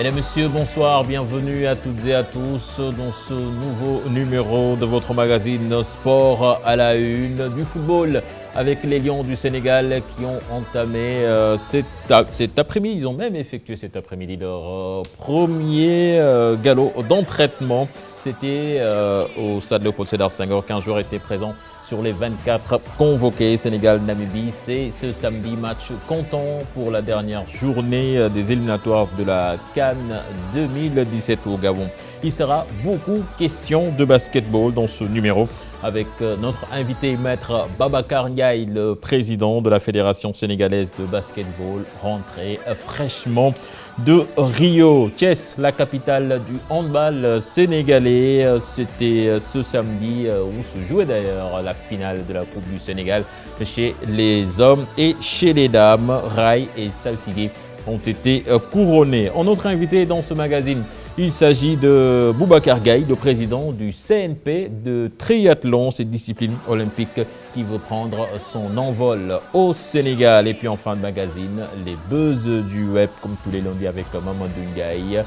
Mesdames, Messieurs, bonsoir, bienvenue à toutes et à tous dans ce nouveau numéro de votre magazine Sport à la une du football avec les Lions du Sénégal qui ont entamé cet après-midi, ils ont même effectué cet après-midi leur premier galop d'entraînement. C'était au stade Léopold Sédar Senghor, 15 joueurs étaient présents sur les 24 convoqués. Sénégal-Namibie, c'est ce samedi, match comptant pour la dernière journée des éliminatoires de la CAN 2017 au Gabon. Il sera beaucoup question de basketball dans ce numéro avec notre invité maître Babacar Ndiaye, le président de la Fédération sénégalaise de basketball, rentré fraîchement de Rio. Thiès, la capitale du handball sénégalais, c'était ce samedi où se jouait d'ailleurs la finale de la Coupe du Sénégal chez les hommes et chez les dames. Rai et Saltigué ont été couronnés. En notre invité dans ce magazine, il s'agit de Boubacar Gaye, le président du CNP de triathlon, cette discipline olympique qui veut prendre son envol au Sénégal. Et puis en fin de magazine, les buzz du web, comme tous les lundis avec Mamadou Ndiaye.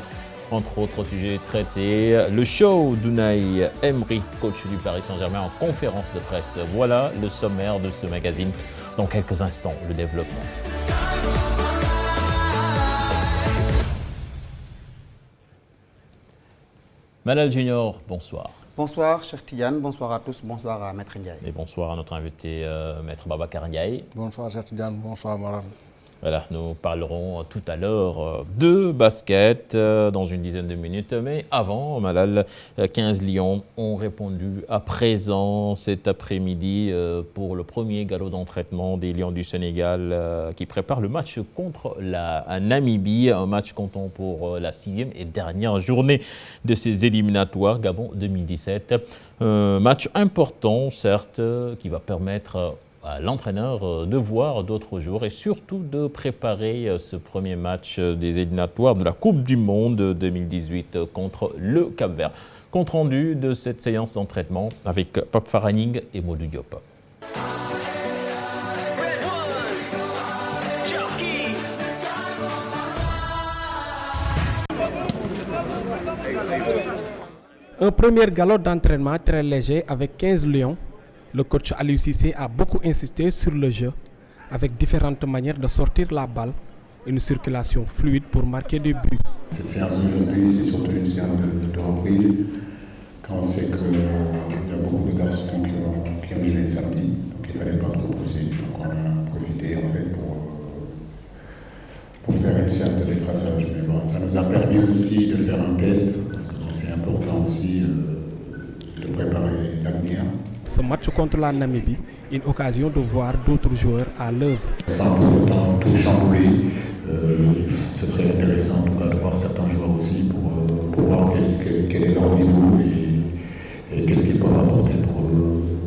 Entre autres sujets traités, le show d'Unai Emery, coach du Paris Saint-Germain, en conférence de presse. Voilà le sommaire de ce magazine. Dans quelques instants, le développement. Malal Junior, bonsoir. Bonsoir, cher Tidiane, bonsoir à tous, bonsoir à Maître Ndiaye. Et bonsoir à notre invité, Maître Babacar Ndiaye. Bonsoir, cher Tidiane, bonsoir, Malal. Voilà, nous parlerons tout à l'heure de basket dans une dizaine de minutes. Mais avant, Malal, 15 Lions ont répondu à présent cet après-midi pour le premier galop d'entraînement des Lions du Sénégal qui prépare le match contre la Namibie. Un match comptant pour la 6e et dernière journée de ces éliminatoires, Gabon 2017. Match important, certes, qui va permettre à l'entraîneur de voir d'autres jours et surtout de préparer ce premier match des éliminatoires de la Coupe du Monde 2018 contre le Cap-Vert. Compte rendu de cette séance d'entraînement avec Pape Faraning et Modou Diop. Un premier galop d'entraînement très léger avec 15 lions. Le coach Aliou Cissé a beaucoup insisté sur le jeu, avec différentes manières de sortir la balle, une circulation fluide pour marquer des buts. Cette séance d'aujourd'hui, c'est surtout une séance de reprise, quand on sait qu'il y a beaucoup de garçons qui ont joué samedi, donc il ne fallait pas trop pousser. Donc on a profité en fait pour faire une séance de décrassage. Mais bon, ça nous a permis aussi de faire un test, parce que c'est important aussi de préparer l'avenir. Ce match contre la Namibie, une occasion de voir d'autres joueurs à l'œuvre. Sans pour autant tout chambouler, ce serait intéressant en tout cas de voir certains joueurs aussi pour voir quel est leur niveau et qu'est-ce qu'ils peuvent apporter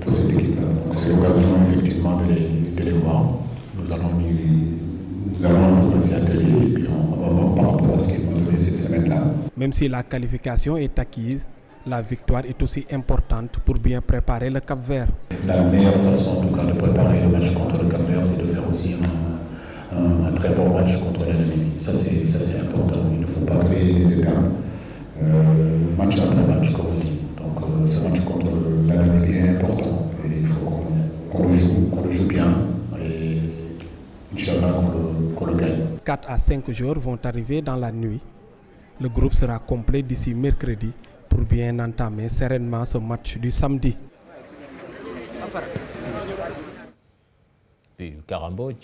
pour cette équipe-là. Donc c'est l'occasion effectivement de les voir. Nous allons nous s'y atteler et puis on va voir par rapport à ce qu'ils vont donner cette semaine-là. Même si la qualification est acquise, la victoire est aussi importante pour bien préparer le Cap-Vert. La meilleure façon en tout cas de préparer le match contre le Cap-Vert, c'est de faire aussi un très bon match contre la Namibie. Ça c'est important, il ne faut pas créer des écarts. Match après match comme on dit. Donc ce match contre la Namibie est important et il faut qu'on le joue bien et Inch'Allah qu'on le gagne. 4 à 5 joueurs vont arriver dans la nuit. Le groupe sera complet d'ici mercredi pour bien entamer sereinement ce match du samedi. Et Karamboj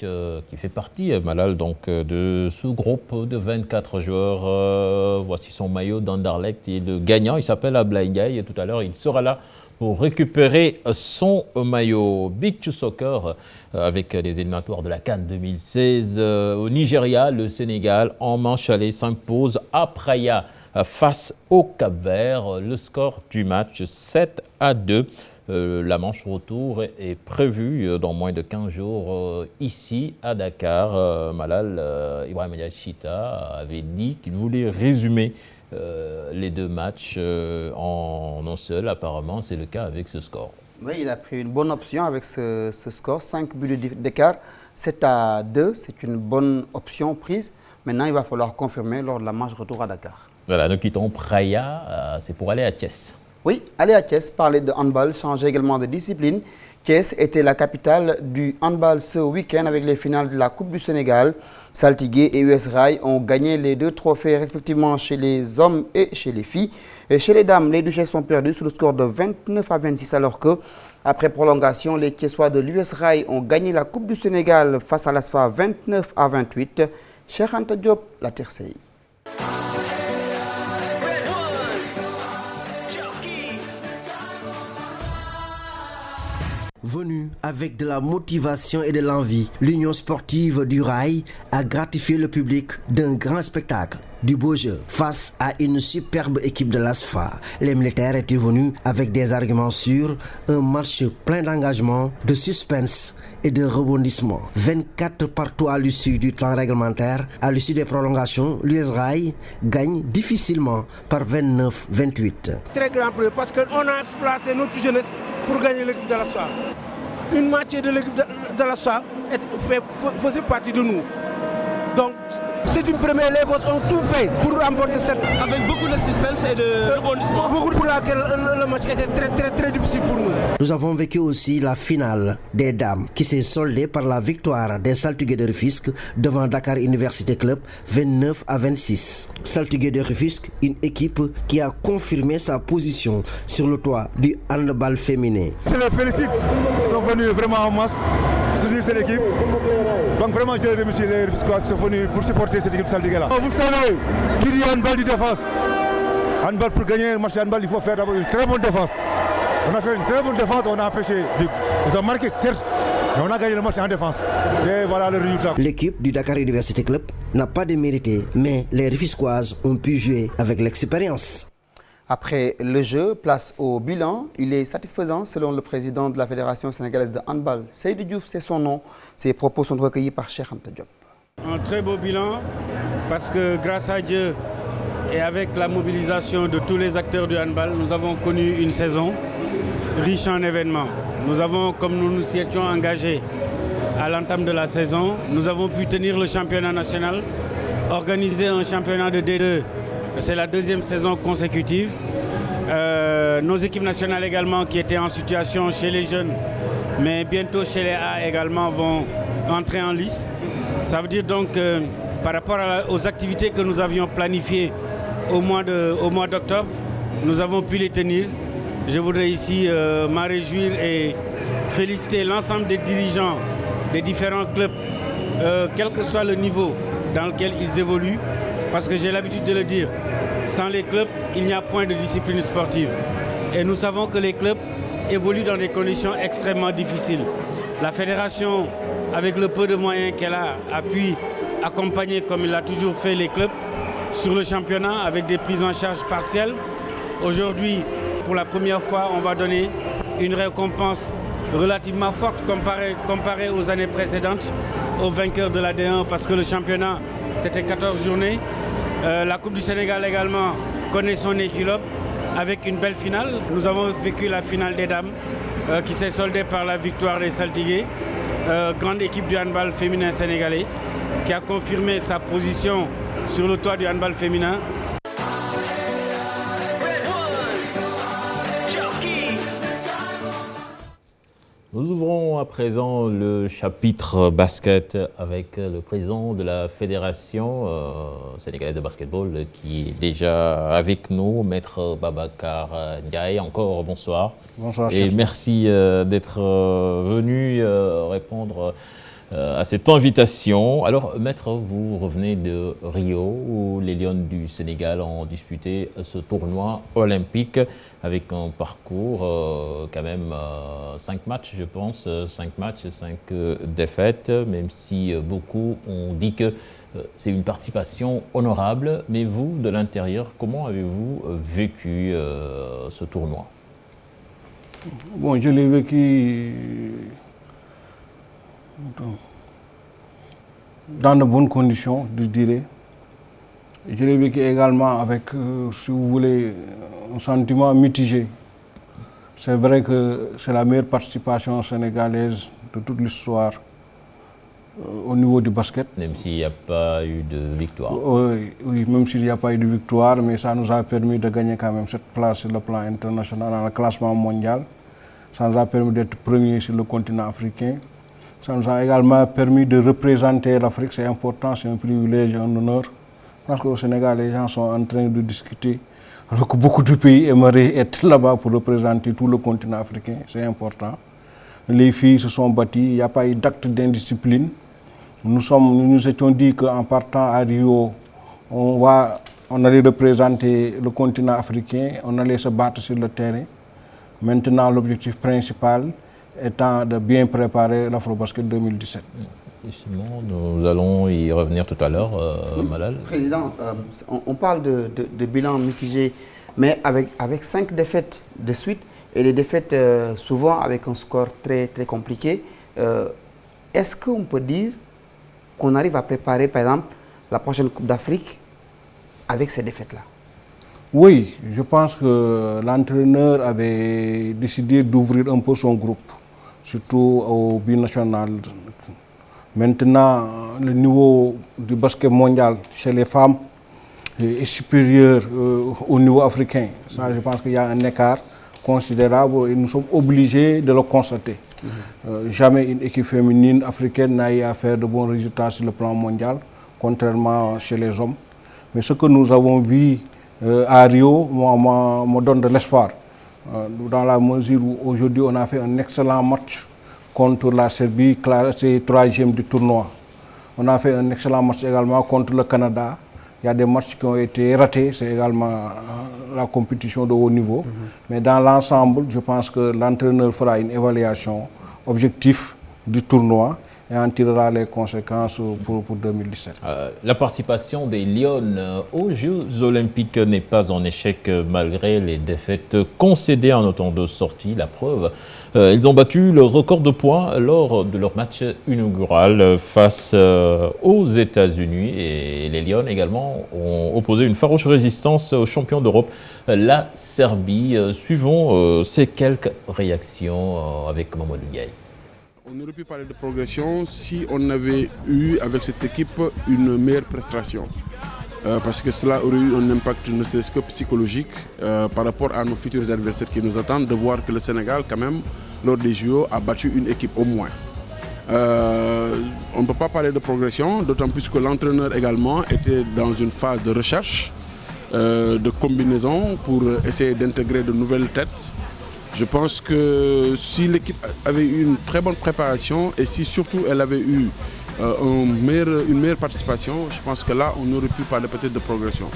qui fait partie, Malal, donc, de ce groupe de 24 joueurs. Voici son maillot d'Anderlecht. Et le gagnant, il s'appelle Ablaye Ndiaye. Et tout à l'heure, il sera là pour récupérer son maillot. Beach Soccer avec les éliminatoires de la CAN 2016. Au Nigeria, le Sénégal, en manche allée, s'impose à Praia face au Cap-Vert. Le score du match 7-2. La manche retour est prévue dans moins de 15 jours ici à Dakar. Malal, Ibrahim Chita avait dit qu'il voulait résumer les deux matchs en un seul. Apparemment, c'est le cas avec ce score. Oui, il a pris une bonne option avec ce score. 5 buts d'écart, 7-2, c'est une bonne option prise Maintenant, il va falloir confirmer lors de la match retour à Dakar. Voilà, nous quittons Praia, c'est pour aller à Thiès. Oui, aller à Thiès, parler de handball, changer également de discipline. Thiès était la capitale du handball ce week-end avec les finales de la Coupe du Sénégal. Saltigué et US Rail ont gagné les 2 trophées respectivement chez les hommes et chez les filles. Et chez les dames, les Duchesses sont perdues sous le score de 29-26 alors que, après prolongation, les Thiessois de l'US Rail ont gagné la Coupe du Sénégal face à l'ASFA 29-28. Cheikh Anta Diop, la Tercey. Venu avec de la motivation et de l'envie, l'Union sportive du Rail a gratifié le public d'un grand spectacle, du beau jeu. Face à une superbe équipe de l'ASFA, les militaires étaient venus avec des arguments sûrs, un match plein d'engagement, de suspense et de rebondissement. 24 partout à l'issue du temps réglementaire. À l'issue des prolongations, l'US Rail gagne difficilement par 29-28. Très grand prix parce qu'on a exploité notre jeunesse pour gagner l'équipe de l'ASFA. Une moitié de l'équipe de l'ASFA faisait partie de nous. Donc, c'est une première, les gosses ont tout fait pour remporter cette... Avec beaucoup de suspense et de rebondissement. Beaucoup pour laquelle le match était très difficile pour nous. Nous avons vécu aussi la finale des dames qui s'est soldée par la victoire des Saltigués de Rufisque devant Dakar Université Club 29-26. Saltigués de Rufisque, une équipe qui a confirmé sa position sur le toit du handball féminin. Je les félicite, ils sont venus vraiment en masse soutenir cette équipe. Donc vraiment je remercie les Rufisquois qui sont venus pour supporter cette équipe saltigué-là. Vous savez qu'il y a handball de défense. Handball, pour gagner un match de handball, il faut faire d'abord une très bonne défense. On a fait une très bonne défense, on a empêché. Ils ont marqué, certes, mais on a gagné le match en défense. Et voilà le résultat. L'équipe du Dakar University Club n'a pas démérité, mais les Rufisquoises ont pu jouer avec l'expérience. Après le jeu, place au bilan. Il est satisfaisant selon le président de la Fédération sénégalaise de handball. Seydou Diouf, c'est son nom. Ses propos sont recueillis par Cheikh Anta Diop. Un très beau bilan parce que grâce à Dieu et avec la mobilisation de tous les acteurs du handball, nous avons connu une saison riche en événements. Nous avons, comme nous nous y étions engagés à l'entame de la saison, nous avons pu tenir le championnat national, organiser un championnat de D2. C'est la 2e saison consécutive. Nos équipes nationales également qui étaient en situation chez les jeunes, mais bientôt chez les A également vont entrer en lice. Ça veut dire donc par rapport aux activités que nous avions planifiées au mois d'octobre, nous avons pu les tenir. Je voudrais ici m'en réjouir et féliciter l'ensemble des dirigeants des différents clubs, quel que soit le niveau dans lequel ils évoluent. Parce que j'ai l'habitude de le dire, sans les clubs, il n'y a point de discipline sportive. Et nous savons que les clubs évoluent dans des conditions extrêmement difficiles. La fédération, avec le peu de moyens qu'elle a pu accompagner, comme il a toujours fait les clubs, sur le championnat, avec des prises en charge partielles. Aujourd'hui, pour la première fois, on va donner une récompense relativement forte comparée aux années précédentes, aux vainqueurs de la D1, parce que le championnat, c'était 14 journées. La Coupe du Sénégal également connaît son équilibre avec une belle finale. Nous avons vécu la finale des dames qui s'est soldée par la victoire des Saltigués. Grande équipe du handball féminin sénégalais qui a confirmé sa position sur le toit du handball féminin. Nous ouvrons à présent le chapitre basket avec le président de la Fédération sénégalaise de basketball qui est déjà avec nous, Maître Babacar Ndiaye. Encore bonsoir. Bonsoir. Et merci d'être venu répondre à cette invitation. Alors, Maître, vous revenez de Rio où les Lions du Sénégal ont disputé ce tournoi olympique avec un parcours quand même 5 matchs, je pense, 5 matchs, 5 défaites, même si beaucoup ont dit que c'est une participation honorable. Mais vous, de l'intérieur, comment avez-vous vécu ce tournoi? Bon, je l'ai vécu dans de bonnes conditions, je dirais. Je l'ai vécu également avec, si vous voulez, un sentiment mitigé. C'est vrai que c'est la meilleure participation sénégalaise de toute l'histoire au niveau du basket. Même s'il n'y a pas eu de victoire. Oui, même s'il n'y a pas eu de victoire, mais ça nous a permis de gagner quand même cette place sur le plan international dans le classement mondial. Ça nous a permis d'être premier sur le continent africain. Ça nous a également permis de représenter l'Afrique. C'est important, c'est un privilège et un honneur. Je pense qu'au Sénégal, les gens sont en train de discuter. Alors que beaucoup de pays aimeraient être là-bas pour représenter tout le continent africain. C'est important. Les filles se sont battues. Il n'y a pas eu d'acte d'indiscipline. Nous nous étions dit qu'en partant à Rio, on allait représenter le continent africain. On allait se battre sur le terrain. Maintenant, l'objectif principal étant de bien préparer l'Afrobasket 2017. Justement, nous allons y revenir tout à l'heure, Malal. Président, on parle de bilan mitigé, mais avec 5 défaites de suite, et les défaites souvent avec un score très, très compliqué, est-ce qu'on peut dire qu'on arrive à préparer, par exemple, la prochaine Coupe d'Afrique avec ces défaites-là? Oui, je pense que l'entraîneur avait décidé d'ouvrir un peu son groupe, surtout au binational. Maintenant, le niveau du basket mondial chez les femmes est supérieur au niveau africain. Ça, je pense qu'il y a un écart considérable et nous sommes obligés de le constater. Jamais une équipe féminine africaine n'a eu à faire de bons résultats sur le plan mondial, contrairement chez les hommes. Mais ce que nous avons vu à Rio me donne de l'espoir, dans la mesure où aujourd'hui on a fait un excellent match contre la Serbie, classée 3e du tournoi. On a fait un excellent match également contre le Canada. Il y a des matchs qui ont été ratés, c'est également la compétition de haut niveau. Mais dans l'ensemble, je pense que l'entraîneur fera une évaluation objective du tournoi et en tirera les conséquences pour 2017. La participation des Lions aux Jeux Olympiques n'est pas en échec malgré les défaites concédées en autant de sorties. La preuve, ils ont battu le record de points lors de leur match inaugural face aux États-Unis. Et les Lions également ont opposé une farouche résistance aux champions d'Europe, la Serbie. Suivons ces quelques réactions avec Mamadou Ndiaye. On aurait pu parler de progression si on avait eu avec cette équipe une meilleure prestation. Parce que cela aurait eu un impact ne serait-ce que psychologique par rapport à nos futurs adversaires qui nous attendent, de voir que le Sénégal, quand même, lors des JO, a battu une équipe au moins. On ne peut pas parler de progression, d'autant plus que l'entraîneur également était dans une phase de recherche, de combinaison pour essayer d'intégrer de nouvelles têtes. Je pense que si l'équipe avait eu une très bonne préparation et si surtout elle avait eu une meilleure participation, je pense que là on aurait pu parler peut-être de progression.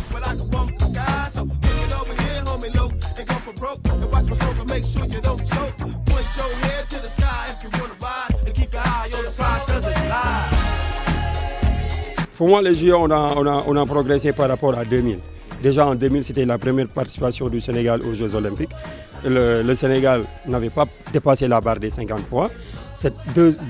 Pour moi, les JO, on a progressé par rapport à 2000. Déjà en 2000, c'était la première participation du Sénégal aux Jeux Olympiques. Le Sénégal n'avait pas dépassé la barre des 50 points.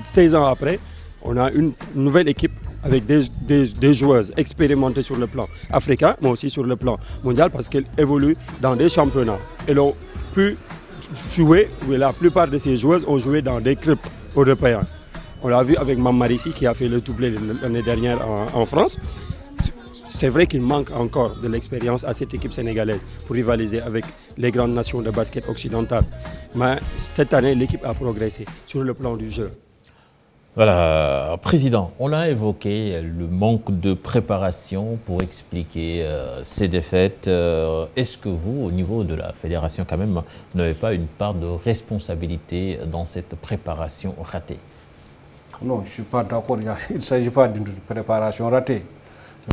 16 ans après, on a une nouvelle équipe avec des joueuses expérimentées sur le plan africain, mais aussi sur le plan mondial, parce qu'elles évoluent dans des championnats. Elles ont pu jouer, la plupart de ces joueuses ont joué dans des clubs européens. On l'a vu avec Mamarissi qui a fait le doublé l'année dernière en France. C'est vrai qu'il manque encore de l'expérience à cette équipe sénégalaise pour rivaliser avec les grandes nations de basket occidentales. Mais cette année, l'équipe a progressé sur le plan du jeu. Voilà, Président, on a évoqué le manque de préparation pour expliquer ces défaites. Est-ce que vous, au niveau de la fédération quand même, n'avez pas une part de responsabilité dans cette préparation ratée? Non, je ne suis pas d'accord. Il ne s'agit pas d'une préparation ratée.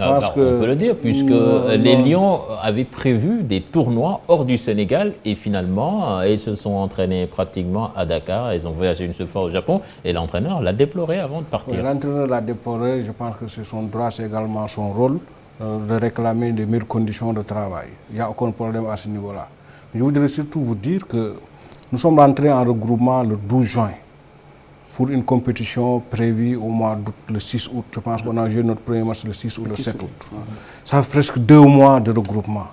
On peut le dire, puisque les Lions avaient prévu des tournois hors du Sénégal et finalement, ils se sont entraînés pratiquement à Dakar. Ils ont voyagé une seule fois au Japon et l'entraîneur l'a déploré avant de partir. Oui, l'entraîneur l'a déploré, je pense que c'est son droit, c'est également son rôle de réclamer des meilleures conditions de travail. Il n'y a aucun problème à ce niveau-là. Je voudrais surtout vous dire que nous sommes rentrés en regroupement le 12 juin. Pour une compétition prévue au mois d'août, le 6 août. Je pense qu'on a joué notre premier match le 6 ou le 7 août. Ça fait presque 2 mois de regroupement.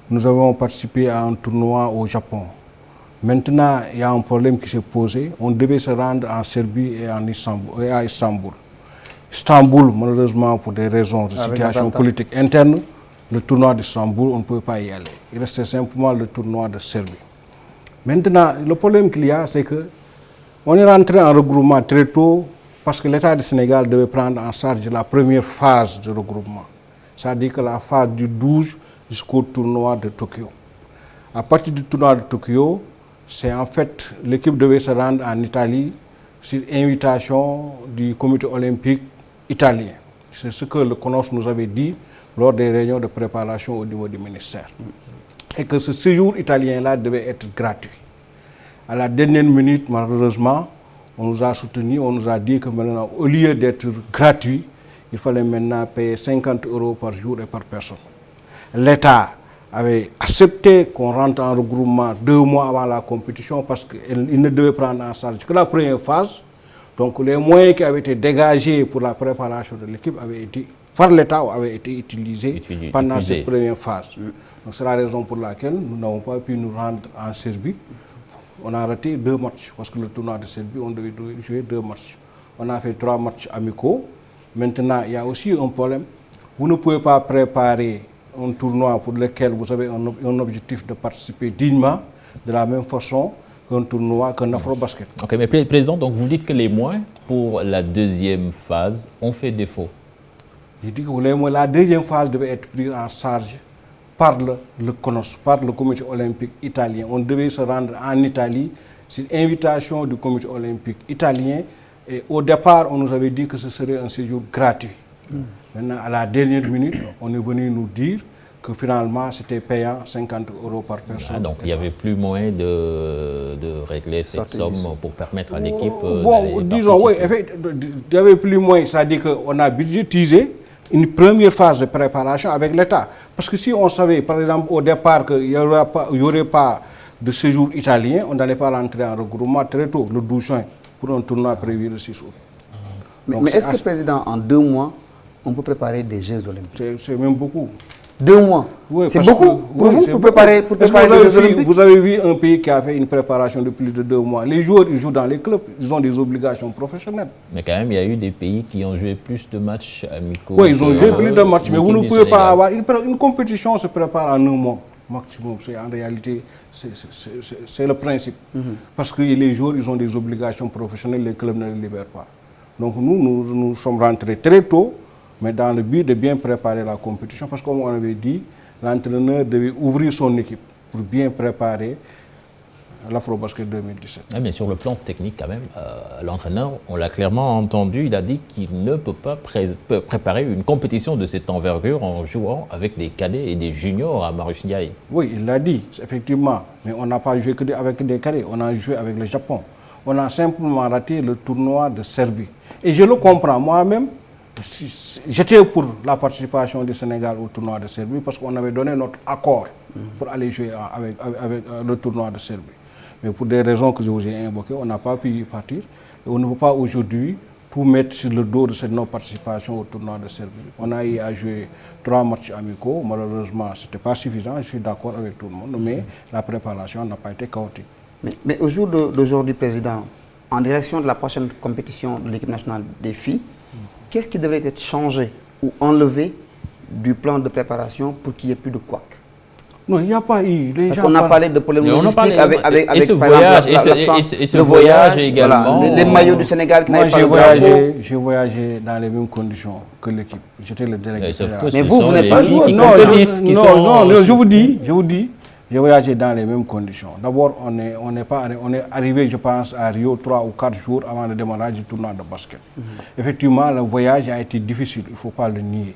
Nous avons participé à un tournoi au Japon. Maintenant, il y a un problème qui s'est posé. On devait se rendre en Serbie et à Istanbul. Istanbul, malheureusement, pour des raisons de situation politique interne, le tournoi d'Istanbul, on ne peut pas y aller. Il restait simplement le tournoi de Serbie. Maintenant, le problème qu'il y a, c'est que on est rentré en regroupement très tôt parce que l'État du Sénégal devait prendre en charge la première phase de regroupement. C'est-à-dire que la phase du 12 jusqu'au tournoi de Tokyo. À partir du tournoi de Tokyo, c'est en fait l'équipe devait se rendre en Italie sur invitation du comité olympique italien. C'est ce que le CONOS nous avait dit lors des réunions de préparation au niveau du ministère. Et que ce séjour italien-là devait être gratuit. À la dernière minute, malheureusement, on nous a soutenus, on nous a dit que maintenant, au lieu d'être gratuit, il fallait maintenant payer 50 € par jour et par personne. L'État avait accepté qu'on rentre en regroupement 2 mois avant la compétition parce qu'il ne devait prendre en charge que la première phase. Donc les moyens qui avaient été dégagés pour la préparation de l'équipe avaient été, par l'État, avaient été utilisés pendant cette première phase. Donc c'est la raison pour laquelle nous n'avons pas pu nous rendre en Serbie. On a raté 2 matchs parce que le tournoi de Serbie, on devait jouer 2 matchs. On a fait 3 matchs amicaux. Maintenant, il y a aussi un problème. Vous ne pouvez pas préparer un tournoi pour lequel vous avez un objectif de participer dignement de la même façon qu'un tournoi, qu'un Afrobasket. Ok, mais Président, donc vous dites que les moyens pour la deuxième phase ont fait défaut. Je dis que la deuxième phase devait être prise en charge par le CONOS, par le comité olympique italien. On devait se rendre en Italie sur invitation du comité olympique italien. Et au départ, on nous avait dit que ce serait un séjour gratuit. Maintenant, à la dernière minute, on est venu nous dire que finalement, c'était payant 50 € par personne. Ah, donc il n'y avait plus moyen de régler cette somme pour permettre à l'équipe disons, oui, il n'y avait plus moyen. C'est-à-dire qu'on a budgétisé une première phase de préparation avec l'État. Parce que si on savait, par exemple, au départ qu'il n'y aurait pas de séjour italien, on n'allait pas rentrer en regroupement très tôt, le 12 juin, pour un tournoi prévu le 6 août. Mais est-ce que, Président, en 2 mois, on peut préparer des Jeux olympiques? C'est même beaucoup. 2 mois, oui, c'est beaucoup pour vous, pour préparer les Jeux olympiques? Vous avez vu un pays qui a fait une préparation de plus de 2 mois. Les joueurs, ils jouent dans les clubs, ils ont des obligations professionnelles. Mais quand même, il y a eu des pays qui ont joué plus de matchs amicaux. Oui, ils ont joué plus de matchs, mais vous ne pouvez pas avoir... Une compétition se prépare en 1 mois maximum. En réalité, c'est le principe. Parce que les joueurs, ils ont des obligations professionnelles, les clubs ne les libèrent pas. Donc nous sommes rentrés très tôt, mais dans le but de bien préparer la compétition, parce que comme on avait dit, l'entraîneur devait ouvrir son équipe pour bien préparer l'Afrobasket 2017. Ah, mais sur le plan technique quand même, l'entraîneur, on l'a clairement entendu, il a dit qu'il ne peut pas préparer une compétition de cette envergure en jouant avec des cadets et des juniors à Marus Ndiaye. Oui, il l'a dit, effectivement, mais on n'a pas joué que avec des cadets, on a joué avec le Japon. On a simplement raté le tournoi de Serbie. Et je le comprends, moi-même, j'étais pour la participation du Sénégal au tournoi de Serbie parce qu'on avait donné notre accord pour aller jouer avec le tournoi de Serbie. Mais pour des raisons que je vous ai invoquées, on n'a pas pu y partir. Et on ne peut pas aujourd'hui tout mettre sur le dos de cette non-participation au tournoi de Serbie. On a eu à jouer 3 matchs amicaux. Malheureusement, ce n'était pas suffisant. Je suis d'accord avec tout le monde. Mais la préparation n'a pas été chaotique. Mais au jour d'aujourd'hui, Président, en direction de la prochaine compétition de l'équipe nationale des filles, qu'est-ce qui devrait être changé ou enlevé du plan de préparation pour qu'il n'y ait plus de couac? Non, il n'y a pas eu. Parce qu'on a parlé de problèmes logistiques avec ce voyage, et le voyage également. Voilà, les maillots du Sénégal qui n'avaient pas j'ai voyagé dans les mêmes conditions que l'équipe. J'étais le délégué. Mais vous n'êtes pas joueur. Non, je vous dis, j'ai voyagé dans les mêmes conditions. D'abord, on est arrivé, je pense, à Rio 3 ou 4 jours avant le démarrage du tournoi de basket. Effectivement, le voyage a été difficile, il ne faut pas le nier.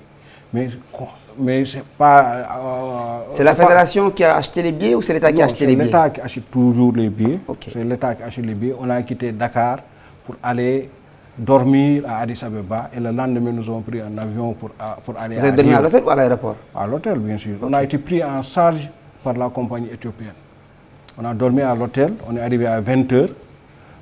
Mais c'est pas... c'est la fédération qui a acheté les billets ou c'est l'État qui a acheté les billets? C'est l'État qui achète toujours les billets. Okay. C'est l'État qui achète les billets. On a quitté Dakar pour aller dormir à Addis Abeba et le lendemain, nous avons pris un avion pour aller à Rio. Vous avez dormi à l'hôtel ou à l'aéroport? À l'hôtel, bien sûr. Okay. On a été pris en charge par la compagnie éthiopienne. On a dormi à l'hôtel, on est arrivé à 20 h.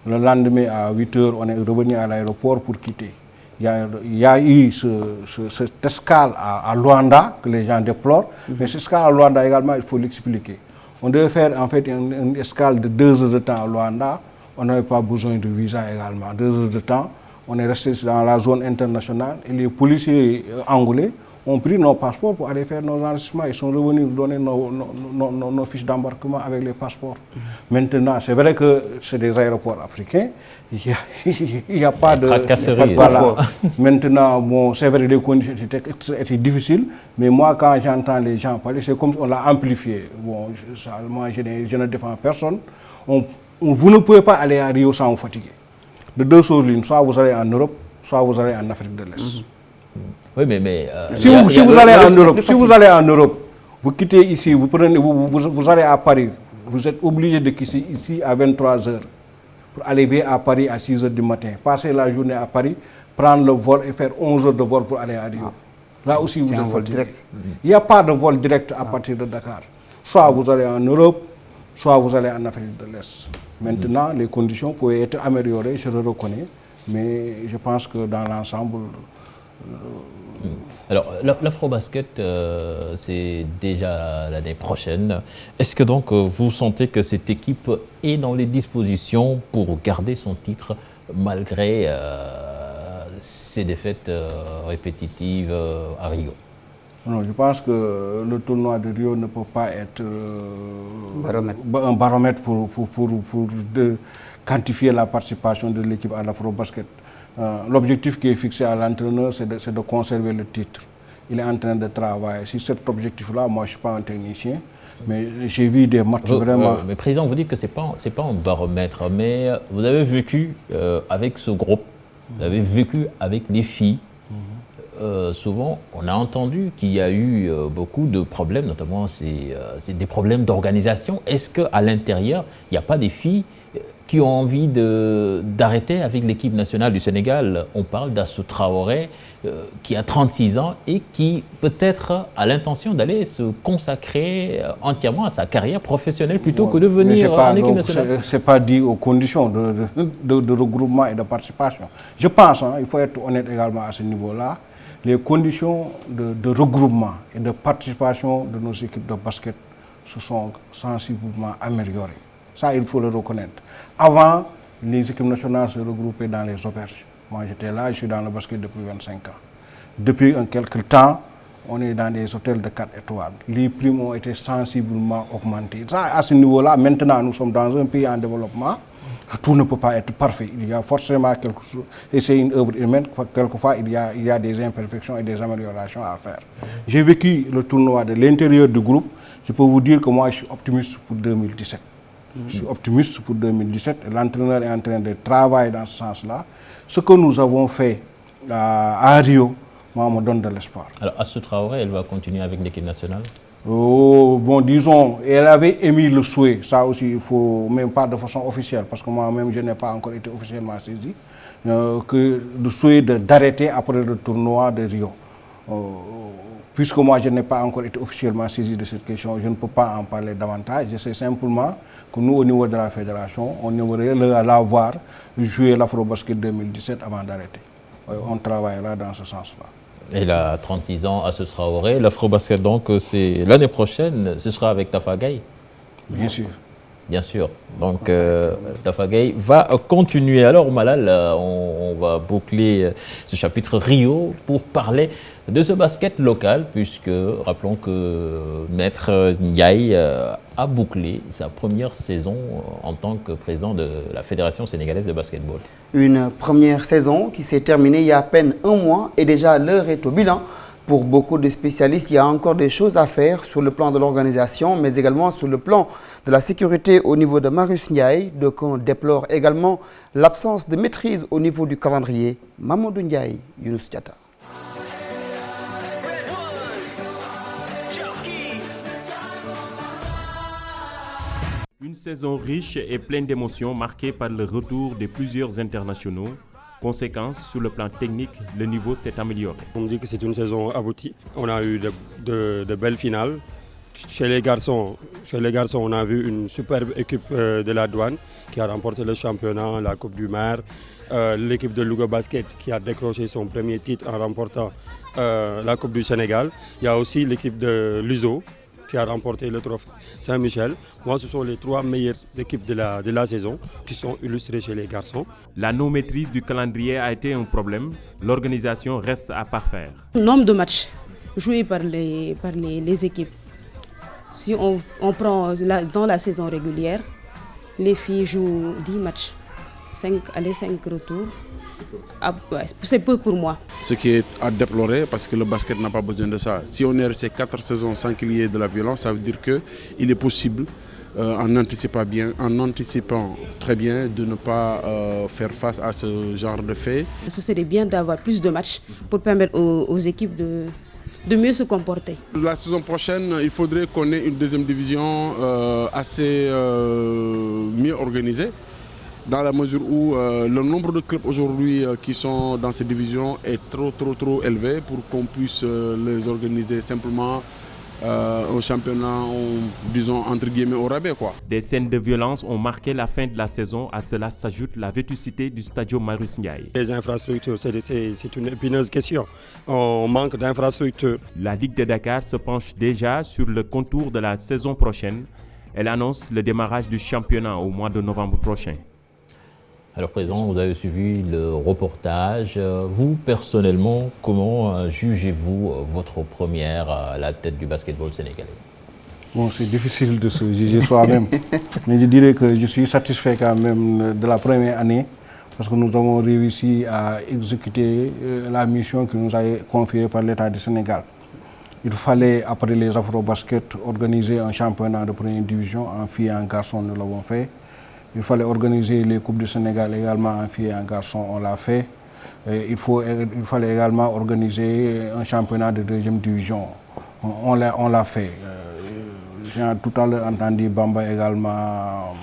Le lendemain, à 8 h, on est revenu à l'aéroport pour quitter. Il y a eu cette escale à Luanda que les gens déplorent, mais cette escale à Luanda également, il faut l'expliquer. On devait faire en fait une escale de 2 heures de temps à Luanda, on n'avait pas besoin de visa également. 2 heures de temps, on est resté dans la zone internationale et les policiers angolais ont pris nos passeports pour aller faire nos enregistrements. Ils sont revenus nous donner nos fiches d'embarquement avec les passeports. Maintenant, c'est vrai que c'est des aéroports africains. Il n'y a pas de... Voilà. Maintenant, bon, c'est vrai que les conditions étaient difficiles, mais moi, quand j'entends les gens parler, c'est comme si on l'a amplifié. Bon, moi, je ne défends personne. Vous ne pouvez pas aller à Rio sans vous fatiguer. De deux choses l'une, soit vous allez en Europe, soit vous allez en Afrique de l'Est. Oui, mais si vous allez en Europe, vous quittez ici, vous allez à Paris, vous êtes obligé de quitter ici à 23h pour arriver à Paris à 6h du matin, passer la journée à Paris, prendre le vol et faire 11 heures de vol pour aller à Rio. Là aussi, vous êtes vol direct. Il n'y a pas de vol direct à partir de Dakar. Soit vous allez en Europe, soit vous allez en Afrique de l'Est. Maintenant, les conditions peuvent être améliorées, je le reconnais, mais je pense que dans l'ensemble... Alors, l'Afrobasket, c'est déjà l'année prochaine. Est-ce que donc vous sentez que cette équipe est dans les dispositions pour garder son titre malgré ces défaites répétitives à Rio? Non, je pense que le tournoi de Rio ne peut pas être un baromètre pour quantifier la participation de l'équipe à l'Afrobasket. L'objectif qui est fixé à l'entraîneur, c'est de conserver le titre. Il est en train de travailler. Si cet objectif-là, moi je ne suis pas un technicien, mais j'ai vu des matchs vraiment... Mais Président, vous dites que ce n'est pas un baromètre, mais vous avez vécu avec ce groupe, vous avez vécu avec les filles. Souvent, on a entendu qu'il y a eu beaucoup de problèmes, notamment c'est des problèmes d'organisation. Est-ce qu'à l'intérieur, il n'y a pas des filles qui ont envie d'arrêter avec l'équipe nationale du Sénégal? On parle d'Assou Traoré, qui a 36 ans et qui peut-être a l'intention d'aller se consacrer entièrement à sa carrière professionnelle plutôt que de venir en équipe nationale. Ce n'est pas dit aux conditions de regroupement et de participation. Je pense, il faut être honnête également à ce niveau-là, les conditions de regroupement et de participation de nos équipes de basket se sont sensiblement améliorées. Ça, il faut le reconnaître. Avant, les équipes nationales se regroupaient dans les auberges. Moi, j'étais là, je suis dans le basket depuis 25 ans. Depuis quelque temps, on est dans des hôtels de 4 étoiles. Les primes ont été sensiblement augmentées. Ça, à ce niveau-là, maintenant, nous sommes dans un pays en développement. Tout ne peut pas être parfait. Il y a forcément quelque chose, et c'est une œuvre humaine, quelquefois il y a des imperfections et des améliorations à faire. J'ai vécu le tournoi de l'intérieur du groupe. Je peux vous dire que moi, je suis optimiste pour 2017. Je suis optimiste pour 2017. L'entraîneur est en train de travailler dans ce sens-là. Ce que nous avons fait à Rio, moi, me donne de l'espoir. Alors, Assou Traoré, elle va continuer avec l'équipe nationale? Bon, disons, elle avait émis le souhait, ça aussi, il faut, même pas de façon officielle, parce que moi-même, je n'ai pas encore été officiellement saisi, que le souhait d'arrêter après le tournoi de Rio. Puisque moi, je n'ai pas encore été officiellement saisi de cette question, je ne peux pas en parler davantage. Je sais simplement que nous, au niveau de la fédération, on aimerait la voir jouer l'Afrobasket 2017 avant d'arrêter. On travaillera dans ce sens-là. Elle a 36 ans, Assou Traoré. L'Afrobasket, donc, c'est l'année prochaine, ce sera avec Tafa Gueye. Bien sûr. Bien sûr. Donc, Tafa Gueye va continuer. Alors, Malal, on va boucler ce chapitre Rio pour parler de ce basket local, puisque, rappelons que Maître Ndiaye a bouclé sa première saison en tant que président de la Fédération sénégalaise de basketball. Une première saison qui s'est terminée il y a à peine un mois et déjà l'heure est au bilan. Pour beaucoup de spécialistes, il y a encore des choses à faire sur le plan de l'organisation, mais également sur le plan de la sécurité au niveau de Marius Ndiaye. Donc on déplore également l'absence de maîtrise au niveau du calendrier. Mamadou Ndiaye, Younous Diatta. Une saison riche et pleine d'émotions marquée par le retour de plusieurs internationaux. Conséquence, sur le plan technique, le niveau s'est amélioré. On me dit que c'est une saison aboutie. On a eu de belles finales. Chez les garçons, on a vu une superbe équipe de la Douane qui a remporté le championnat, la Coupe du Maire. L'équipe de Louga Basket qui a décroché son premier titre en remportant la Coupe du Sénégal. Il y a aussi l'équipe de l'USO qui a remporté le trophée Saint-Michel. Moi, ce sont les 3 meilleures équipes de la saison qui sont illustrées chez les garçons. La non-maîtrise du calendrier a été un problème. L'organisation reste à parfaire. Le nombre de matchs joués par les équipes. Si on prend dans la saison régulière, les filles jouent 10 matchs, 5 allers, 5 retours. C'est peu pour moi. Ce qui est à déplorer parce que le basket n'a pas besoin de ça. Si on est resté 4 saisons sans qu'il y ait de la violence, ça veut dire qu'il est possible, en anticipant très bien, de ne pas faire face à ce genre de faits. Ce serait bien d'avoir plus de matchs pour permettre aux équipes de mieux se comporter. La saison prochaine, il faudrait qu'on ait une deuxième division assez mieux organisée, dans la mesure où le nombre de clubs aujourd'hui qui sont dans ces divisions est trop élevé pour qu'on puisse les organiser simplement au championnat, disons entre guillemets au rabais, quoi. Des scènes de violence ont marqué la fin de la saison. À cela s'ajoute la vétusté du Stadio Marius Ndiaye. Les infrastructures, c'est une épineuse question. On manque d'infrastructures. La Ligue de Dakar se penche déjà sur le contour de la saison prochaine. Elle annonce le démarrage du championnat au mois de novembre prochain. Alors, Président, vous avez suivi le reportage. Vous, personnellement, comment jugez-vous votre première à la tête du basketball sénégalais? Bon, c'est difficile de se juger soi-même. Mais je dirais que je suis satisfait quand même de la première année parce que nous avons réussi à exécuter la mission qui nous a été confiée par l'État du Sénégal. Il fallait, après les Afro-Basket, organiser un championnat de première division en filles et en garçons, nous l'avons fait. Il fallait organiser les Coupes du Sénégal également en filles et en garçons, on l'a fait. Il fallait également organiser un championnat de deuxième division, on l'a fait. J'ai tout à l'heure entendu Bamba également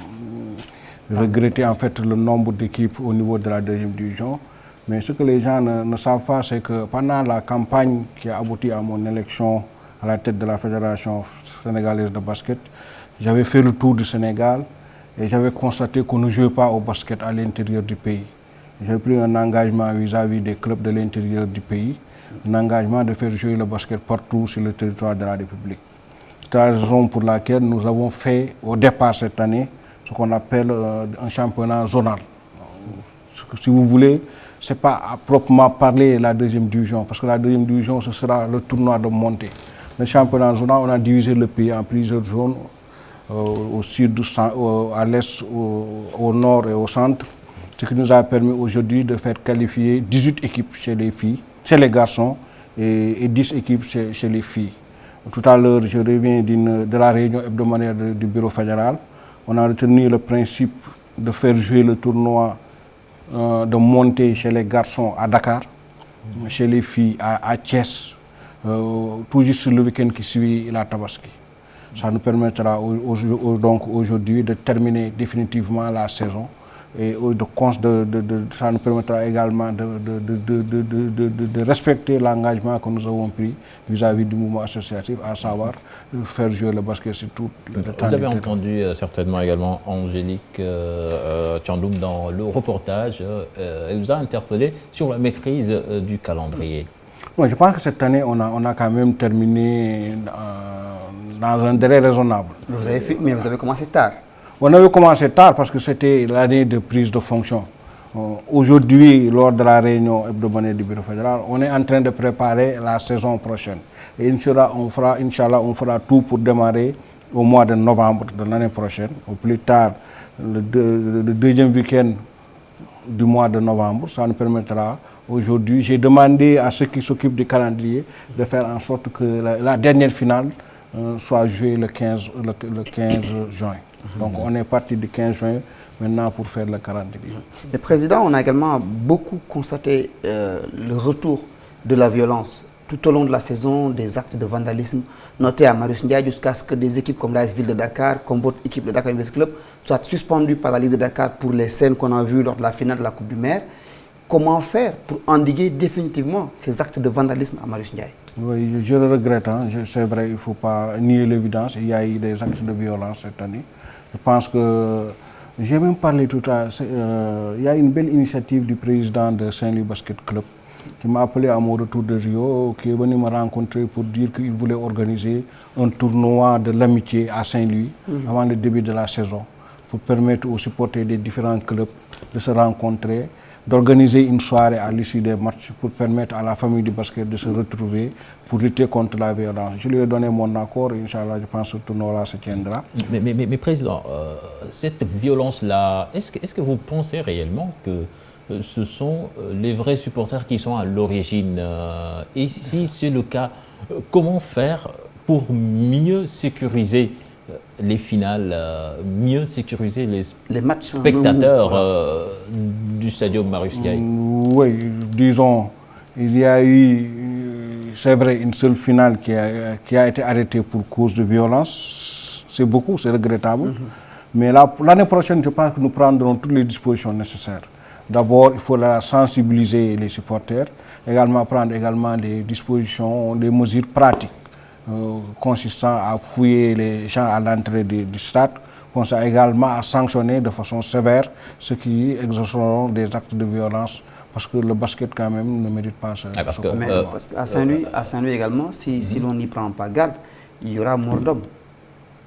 regretter en fait le nombre d'équipes au niveau de la deuxième division. Mais ce que les gens ne savent pas, c'est que pendant la campagne qui a abouti à mon élection à la tête de la Fédération sénégalaise de basket, j'avais fait le tour du Sénégal. Et j'avais constaté qu'on ne jouait pas au basket à l'intérieur du pays. J'ai pris un engagement vis-à-vis des clubs de l'intérieur du pays, un engagement de faire jouer le basket partout sur le territoire de la République. C'est la raison pour laquelle nous avons fait au départ cette année ce qu'on appelle un championnat zonal. Si vous voulez, ce n'est pas à proprement parler la deuxième division, parce que la deuxième division, ce sera le tournoi de montée. Le championnat zonal, on a divisé le pays en plusieurs zones. Au sud, à l'est, au nord et au centre, ce qui nous a permis aujourd'hui de faire qualifier 18 équipes chez les filles, chez les garçons et 10 équipes chez les filles. Tout à l'heure, je reviens de la réunion hebdomadaire du bureau fédéral. On a retenu le principe de faire jouer le tournoi de montée chez les garçons à Dakar, chez les filles à Thiès, tout juste sur le week-end qui suit la Tabaski. Ça nous permettra donc aujourd'hui de terminer définitivement la saison et ça nous permettra également de respecter l'engagement que nous avons pris vis-à-vis du mouvement associatif, à savoir faire jouer le basket sur tout le temps. Vous avez entendu certainement également Angélique Thiandoum dans le reportage. Elle vous a interpellé sur la maîtrise du calendrier. Bon, je pense que cette année, on a quand même terminé dans un délai raisonnable. Mais vous avez commencé tard. On avait commencé tard parce que c'était l'année de prise de fonction. Aujourd'hui, lors de la réunion hebdomadaire du bureau fédéral, on est en train de préparer la saison prochaine. Et Inch'Allah, on fera tout pour démarrer au mois de novembre de l'année prochaine. Au plus tard, le deuxième week-end du mois de novembre, ça nous permettra. Aujourd'hui, j'ai demandé à ceux qui s'occupent du calendrier de faire en sorte que la dernière finale soit jouée le 15 juin. Donc on est parti du 15 juin maintenant pour faire le calendrier. Le Président, on a également beaucoup constaté le retour de la violence tout au long de la saison, des actes de vandalisme notés à Marius Ndiaye jusqu'à ce que des équipes comme l'AS Ville de Dakar, comme votre équipe, le Dakar University Club, soient suspendues par la Ligue de Dakar pour les scènes qu'on a vues lors de la finale de la Coupe du Maire. Comment faire pour endiguer définitivement ces actes de vandalisme à Marius Ndiaye? Oui, je le regrette. C'est vrai, il ne faut pas nier l'évidence. Il y a eu des actes de violence cette année. Je pense que, j'ai même parlé tout à l'heure, il y a une belle initiative du président de Saint-Louis Basket Club qui m'a appelé à mon retour de Rio, qui est venu me rencontrer pour dire qu'il voulait organiser un tournoi de l'amitié à Saint-Louis avant le début de la saison, pour permettre aux supporters des différents clubs de se rencontrer, d'organiser une soirée à l'issue des matchs pour permettre à la famille du basket de se retrouver pour lutter contre la violence. Je lui ai donné mon accord et Inch'Allah, je pense que ce tournoi-là se tiendra. Mais Président, cette violence-là, est-ce que vous pensez réellement que ce sont les vrais supporters qui sont à l'origine? Et si c'est le cas, comment faire pour mieux sécuriser les finales, mieux sécuriser les matchs spectateurs du stadium Marius Ndiaye? Oui, disons, il y a eu, c'est vrai, une seule finale qui a été arrêtée pour cause de violence. C'est beaucoup, c'est regrettable. Mais l'année prochaine, je pense que nous prendrons toutes les dispositions nécessaires. D'abord, il faudra sensibiliser les supporters, également prendre également des dispositions, des mesures pratiques consistant à fouiller les gens à l'entrée du stade, consistant également à sanctionner de façon sévère ceux qui exerceront des actes de violence, parce que le basket quand même ne mérite pas ça. Parce qu'à Saint-Louis également, si l'on n'y prend pas garde, il y aura mort d'homme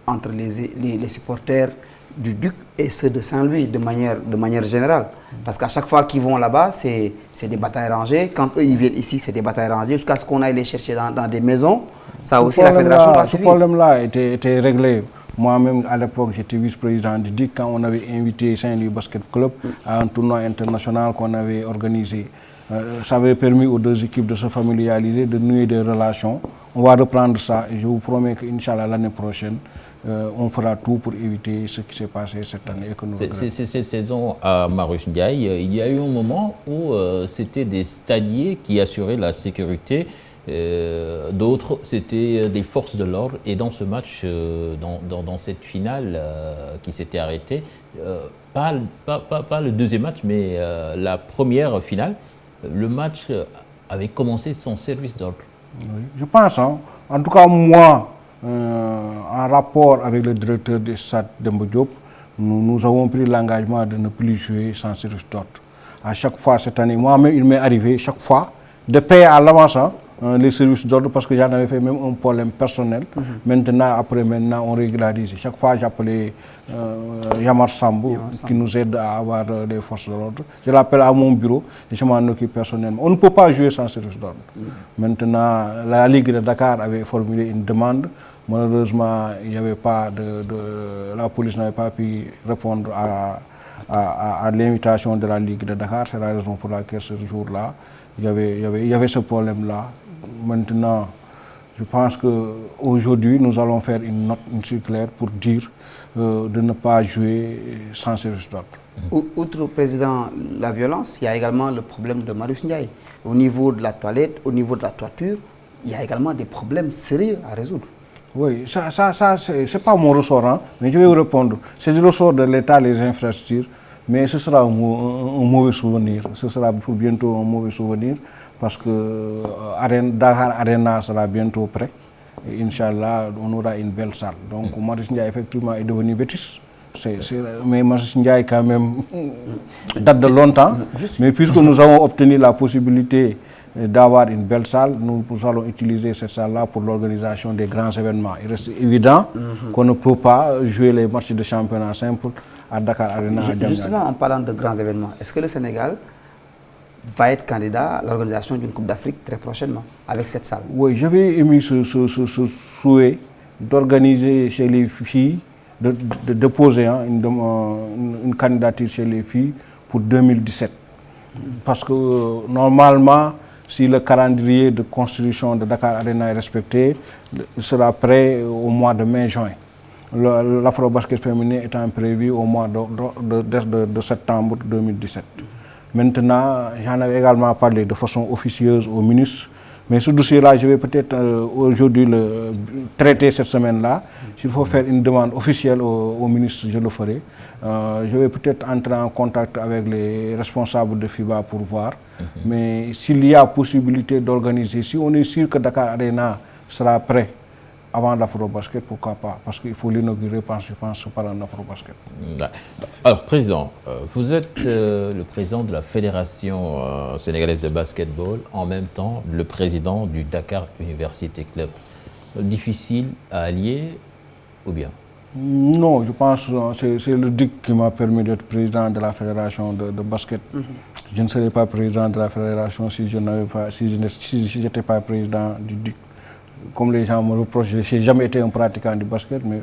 entre les supporters du Duc et ceux de Saint-Louis de manière générale. Parce qu'à chaque fois qu'ils vont là-bas, c'est des batailles rangées. Quand eux ils viennent ici, c'est des batailles rangées jusqu'à ce qu'on aille les chercher dans des maisons. Ça aussi, la fédération doit ce problème-là était réglé. Moi-même, à l'époque, j'étais vice-président du DIC quand on avait invité Saint-Louis Basket Club à un tournoi international qu'on avait organisé. Ça avait permis aux deux équipes de se familiariser, de nouer des relations. On va reprendre ça et je vous promets qu'Inch'Allah, l'année prochaine, on fera tout pour éviter ce qui s'est passé cette année. Cette saison à Marius Ndiaye, il y a eu un moment où c'était des stadiers qui assuraient la sécurité. D'autres, c'était des forces de l'ordre. Et dans ce match, dans cette finale qui s'était arrêtée, pas le deuxième match, mais la première finale, le match avait commencé sans service d'ordre. Oui, je pense, hein. En tout cas moi, en rapport avec le directeur du stade Demba Diop, nous avons pris l'engagement de ne plus jouer sans service d'ordre. À chaque fois cette année, moi-même, il m'est arrivé chaque fois de payer à l'avance les services d'ordre parce que j'en avais fait même un problème personnel. Maintenant, on régularise. Chaque fois, j'appelais Yamar Sambou qui nous aide à avoir des forces de l'ordre. Je l'appelle à mon bureau et je m'en occupe personnellement. On ne peut pas jouer sans service d'ordre. Maintenant, la Ligue de Dakar avait formulé une demande. Malheureusement, il n'y avait pas la police n'avait pas pu répondre à l'invitation de la Ligue de Dakar. C'est la raison pour laquelle ce jour-là, il y avait ce problème-là. Maintenant, je pense qu'aujourd'hui, nous allons faire une note, une circulaire pour dire de ne pas jouer sans service d'ordre. Outre, Président, la violence, il y a également le problème de Marius Ndiaye. Au niveau de la toilette, au niveau de la toiture, il y a également des problèmes sérieux à résoudre. Oui, ça c'est pas mon ressort, hein, mais je vais vous répondre. C'est du ressort de l'État, les infrastructures, mais ce sera un mauvais souvenir. Ce sera pour bientôt un mauvais souvenir parce que Dakar Arena sera bientôt prêt. Et Inch'Allah, on aura une belle salle. Donc, Marius Ndiaye, effectivement, est devenu vétus. Mais Marius Ndiaye, quand même, date de longtemps. Mais puisque nous avons obtenu la possibilité d'avoir une belle salle, nous allons utiliser cette salle-là pour l'organisation des grands événements. Il reste évident qu'on ne peut pas jouer les matchs de championnat simple à Dakar Arena. Justement, en parlant de grands événements, est-ce que le Sénégal va être candidat à l'organisation d'une Coupe d'Afrique très prochainement avec cette salle? Oui, j'avais émis ce souhait d'organiser chez les filles, de déposer une candidature chez les filles pour 2017. Parce que normalement, si le calendrier de construction de Dakar Arena est respecté, il sera prêt au mois de mai-juin. L'Afro-Basket féminin étant prévu au mois de septembre 2017. Maintenant, j'en avais également parlé de façon officieuse au ministre, mais ce dossier-là, je vais peut-être aujourd'hui le traiter cette semaine-là. S'il faut faire une demande officielle au ministre, je le ferai. Je vais peut-être entrer en contact avec les responsables de FIBA pour voir. Mais s'il y a possibilité d'organiser, si on est sûr que Dakar Arena sera prêt avant l'Afrobasket, pourquoi pas? Parce qu'il faut l'inaugurer, je pense, par un Afrobasket. Alors, Président, vous êtes le président de la Fédération sénégalaise de basketball, en même temps le président du Dakar University Club. Difficile à allier ou bien? Non, je pense que c'est le DIC qui m'a permis d'être président de la Fédération de basket. Je ne serais pas président de la Fédération si je n'étais pas président du DIC. Comme les gens me reprochent, je n'ai jamais été un pratiquant du basket, mais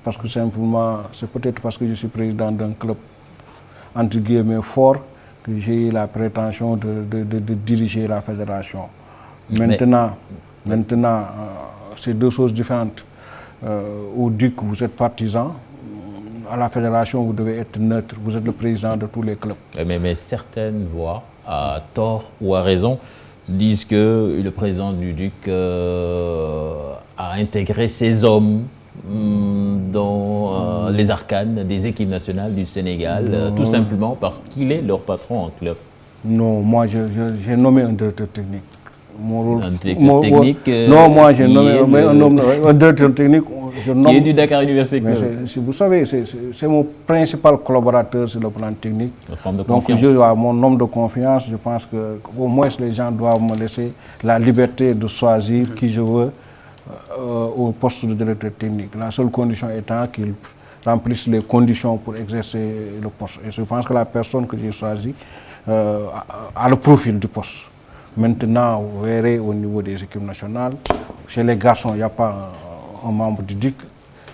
parce que simplement, c'est peut-être parce que je suis président d'un club entre guillemets fort que j'ai eu la prétention de diriger la fédération. Maintenant, c'est deux choses différentes. Au DIC, vous êtes partisan. À la fédération, vous devez être neutre. Vous êtes le président de tous les clubs. Mais certaines voix, à tort ou à raison, disent que le président du DIC a intégré ses hommes dans les arcanes des équipes nationales du Sénégal, tout simplement parce qu'il est leur patron en club. Non, moi j'ai nommé un directeur technique. Mon rôle, technique non, moi j'ai nommé un directeur technique. Qui est du Dakar University Club. Vous savez, c'est mon principal collaborateur sur le plan technique. Votre homme de Donc confiance. je suis mon homme de confiance. Je pense qu'au moins les gens doivent me laisser la liberté de choisir qui je veux au poste de directeur technique. La seule condition étant qu'il remplisse les conditions pour exercer le poste. Et je pense que la personne que j'ai choisie a le profil du poste. Maintenant, vous verrez au niveau des équipes nationales, chez les garçons, il n'y a pas un membre du DIC.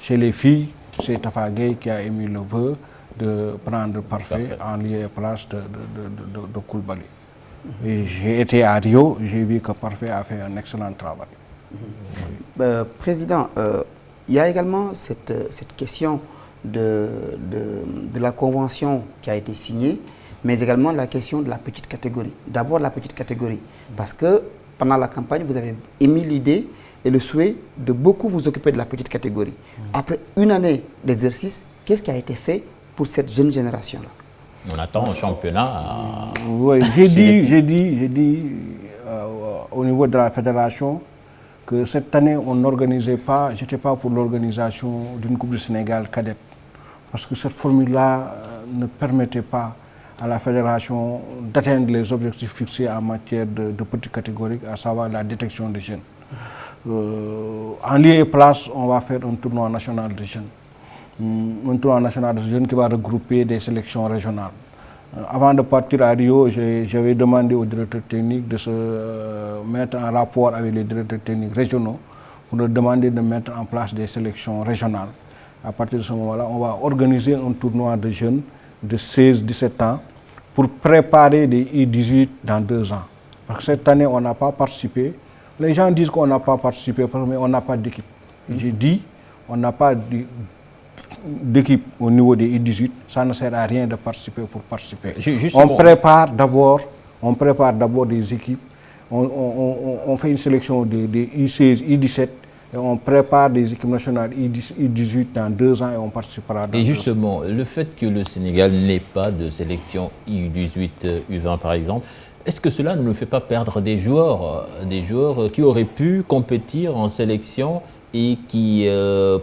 Chez les filles, c'est Tafa Gueye qui a émis le vœu de prendre Parfait en lieu et place de Koulibaly. Et j'ai été à Rio, j'ai vu que Parfait a fait un excellent travail. Président, il y a également cette question de la convention qui a été signée, mais également la question de la petite catégorie. D'abord la petite catégorie, parce que pendant la campagne, vous avez émis l'idée et le souhait de beaucoup vous occuper de la petite catégorie. Après une année d'exercice, qu'est-ce qui a été fait pour cette jeune génération-là? On attend un championnat. Oui, j'ai dit au niveau de la fédération que cette année, on n'organisait pas, j'étais pas pour l'organisation d'une Coupe du Sénégal cadette. Parce que cette formule-là ne permettait pas à la fédération d'atteindre les objectifs fixés en matière de petite catégorie, à savoir la détection des jeunes. En lieu et place, on va faire un tournoi national de jeunes. Un tournoi national de jeunes qui va regrouper des sélections régionales. Avant de partir à Rio, j'avais demandé au directeur technique de se mettre en rapport avec les directeurs techniques régionaux pour leur demander de mettre en place des sélections régionales. À partir de ce moment-là, on va organiser un tournoi de jeunes de 16-17 ans pour préparer des I-18 dans 2 ans. Parce que cette année, on n'a pas participé. Les gens disent qu'on n'a pas participé, mais on n'a pas d'équipe. J'ai dit, on n'a pas d'équipe au niveau des I-18, ça ne sert à rien de participer pour participer. On prépare d'abord des équipes, on fait une sélection des I-16, I-17, et on prépare des équipes nationales I-18 dans 2 ans et on participera. Et justement, le fait que le Sénégal n'ait pas de sélection I-18, U20 par exemple, est-ce que cela ne nous fait pas perdre des joueurs qui auraient pu compétir en sélection et qui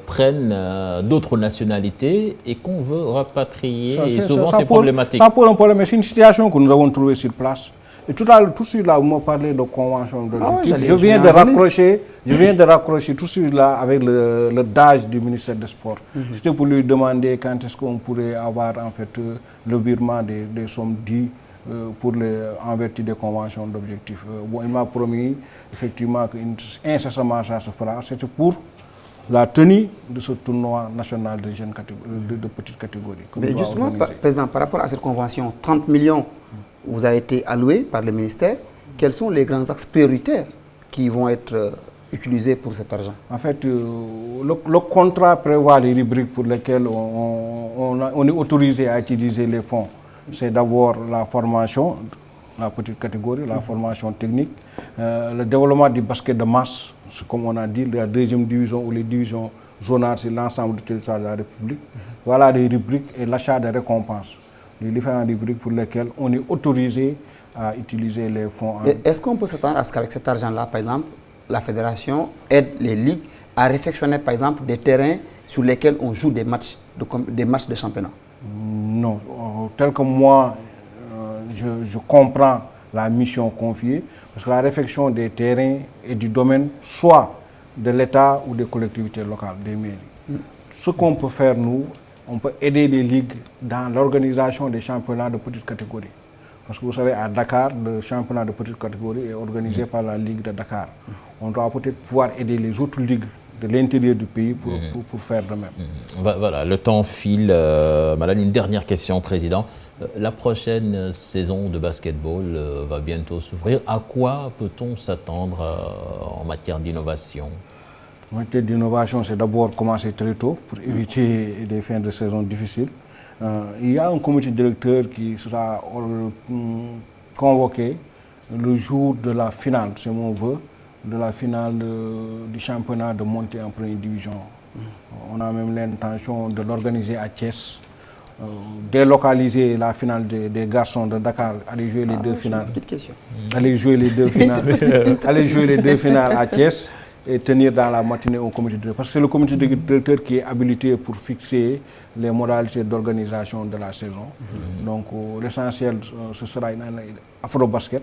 prennent d'autres nationalités et qu'on veut rapatrier, et souvent c'est problématique. Ça pose un problème, mais c'est une situation que nous avons trouvée sur place. Et tout de suite là, vous me parlez de convention de je viens de raccrocher tout de suite là avec le DAGE du ministère des Sports. C'était pour lui demander quand est-ce qu'on pourrait avoir en fait le virement des sommes dites en vertu des conventions d'objectifs. Bon, il m'a promis effectivement qu'incessamment ça se fera. C'était pour la tenue de ce tournoi national de jeunes de petite catégorie. Mais justement, Président, par rapport à cette convention, 30 millions vous a été alloué par le ministère. Quels sont les grands axes prioritaires qui vont être utilisés pour cet argent? En fait, le contrat prévoit les rubriques pour lesquelles on est autorisé à utiliser les fonds. C'est d'abord la formation, la petite catégorie, la formation technique, le développement du basket de masse, comme on a dit, la deuxième division ou les divisions zonales sur l'ensemble du territoire de la République. Voilà les rubriques et l'achat des récompenses. Les différentes rubriques pour lesquelles on est autorisé à utiliser les fonds. Est-ce qu'on peut s'attendre à ce qu'avec cet argent-là, par exemple, la fédération aide les ligues à réfectionner par exemple des terrains sur lesquels on joue des matchs de championnat? Non, tel que moi, je comprends la mission confiée, parce que la réfection des terrains est du domaine soit de l'État ou des collectivités locales, des mairies. Ce qu'on peut faire, nous, on peut aider les ligues dans l'organisation des championnats de petite catégorie. Parce que vous savez, à Dakar, le championnat de petite catégorie est organisé par la Ligue de Dakar. On doit peut-être pouvoir aider les autres ligues de l'intérieur du pays pour faire de même. Voilà, le temps file. Madame, une dernière question, Président. La prochaine saison de basketball va bientôt s'ouvrir. À quoi peut-on s'attendre en matière d'innovation? En matière d'innovation, c'est d'abord commencer très tôt pour éviter des fins de saison difficiles. Il y a un comité directeur qui sera convoqué le jour de la finale, c'est mon vœu, de la finale du championnat de montée en première division. On a même l'intention de l'organiser à Thiès, délocaliser la finale des garçons de Dakar, aller jouer les deux finales. Petite question. Aller jouer les deux finales à Thiès et tenir dans la matinée au comité directeur. Parce que c'est le comité directeur qui est habilité pour fixer les modalités d'organisation de la saison. Donc l'essentiel, ce sera une année afro-basket,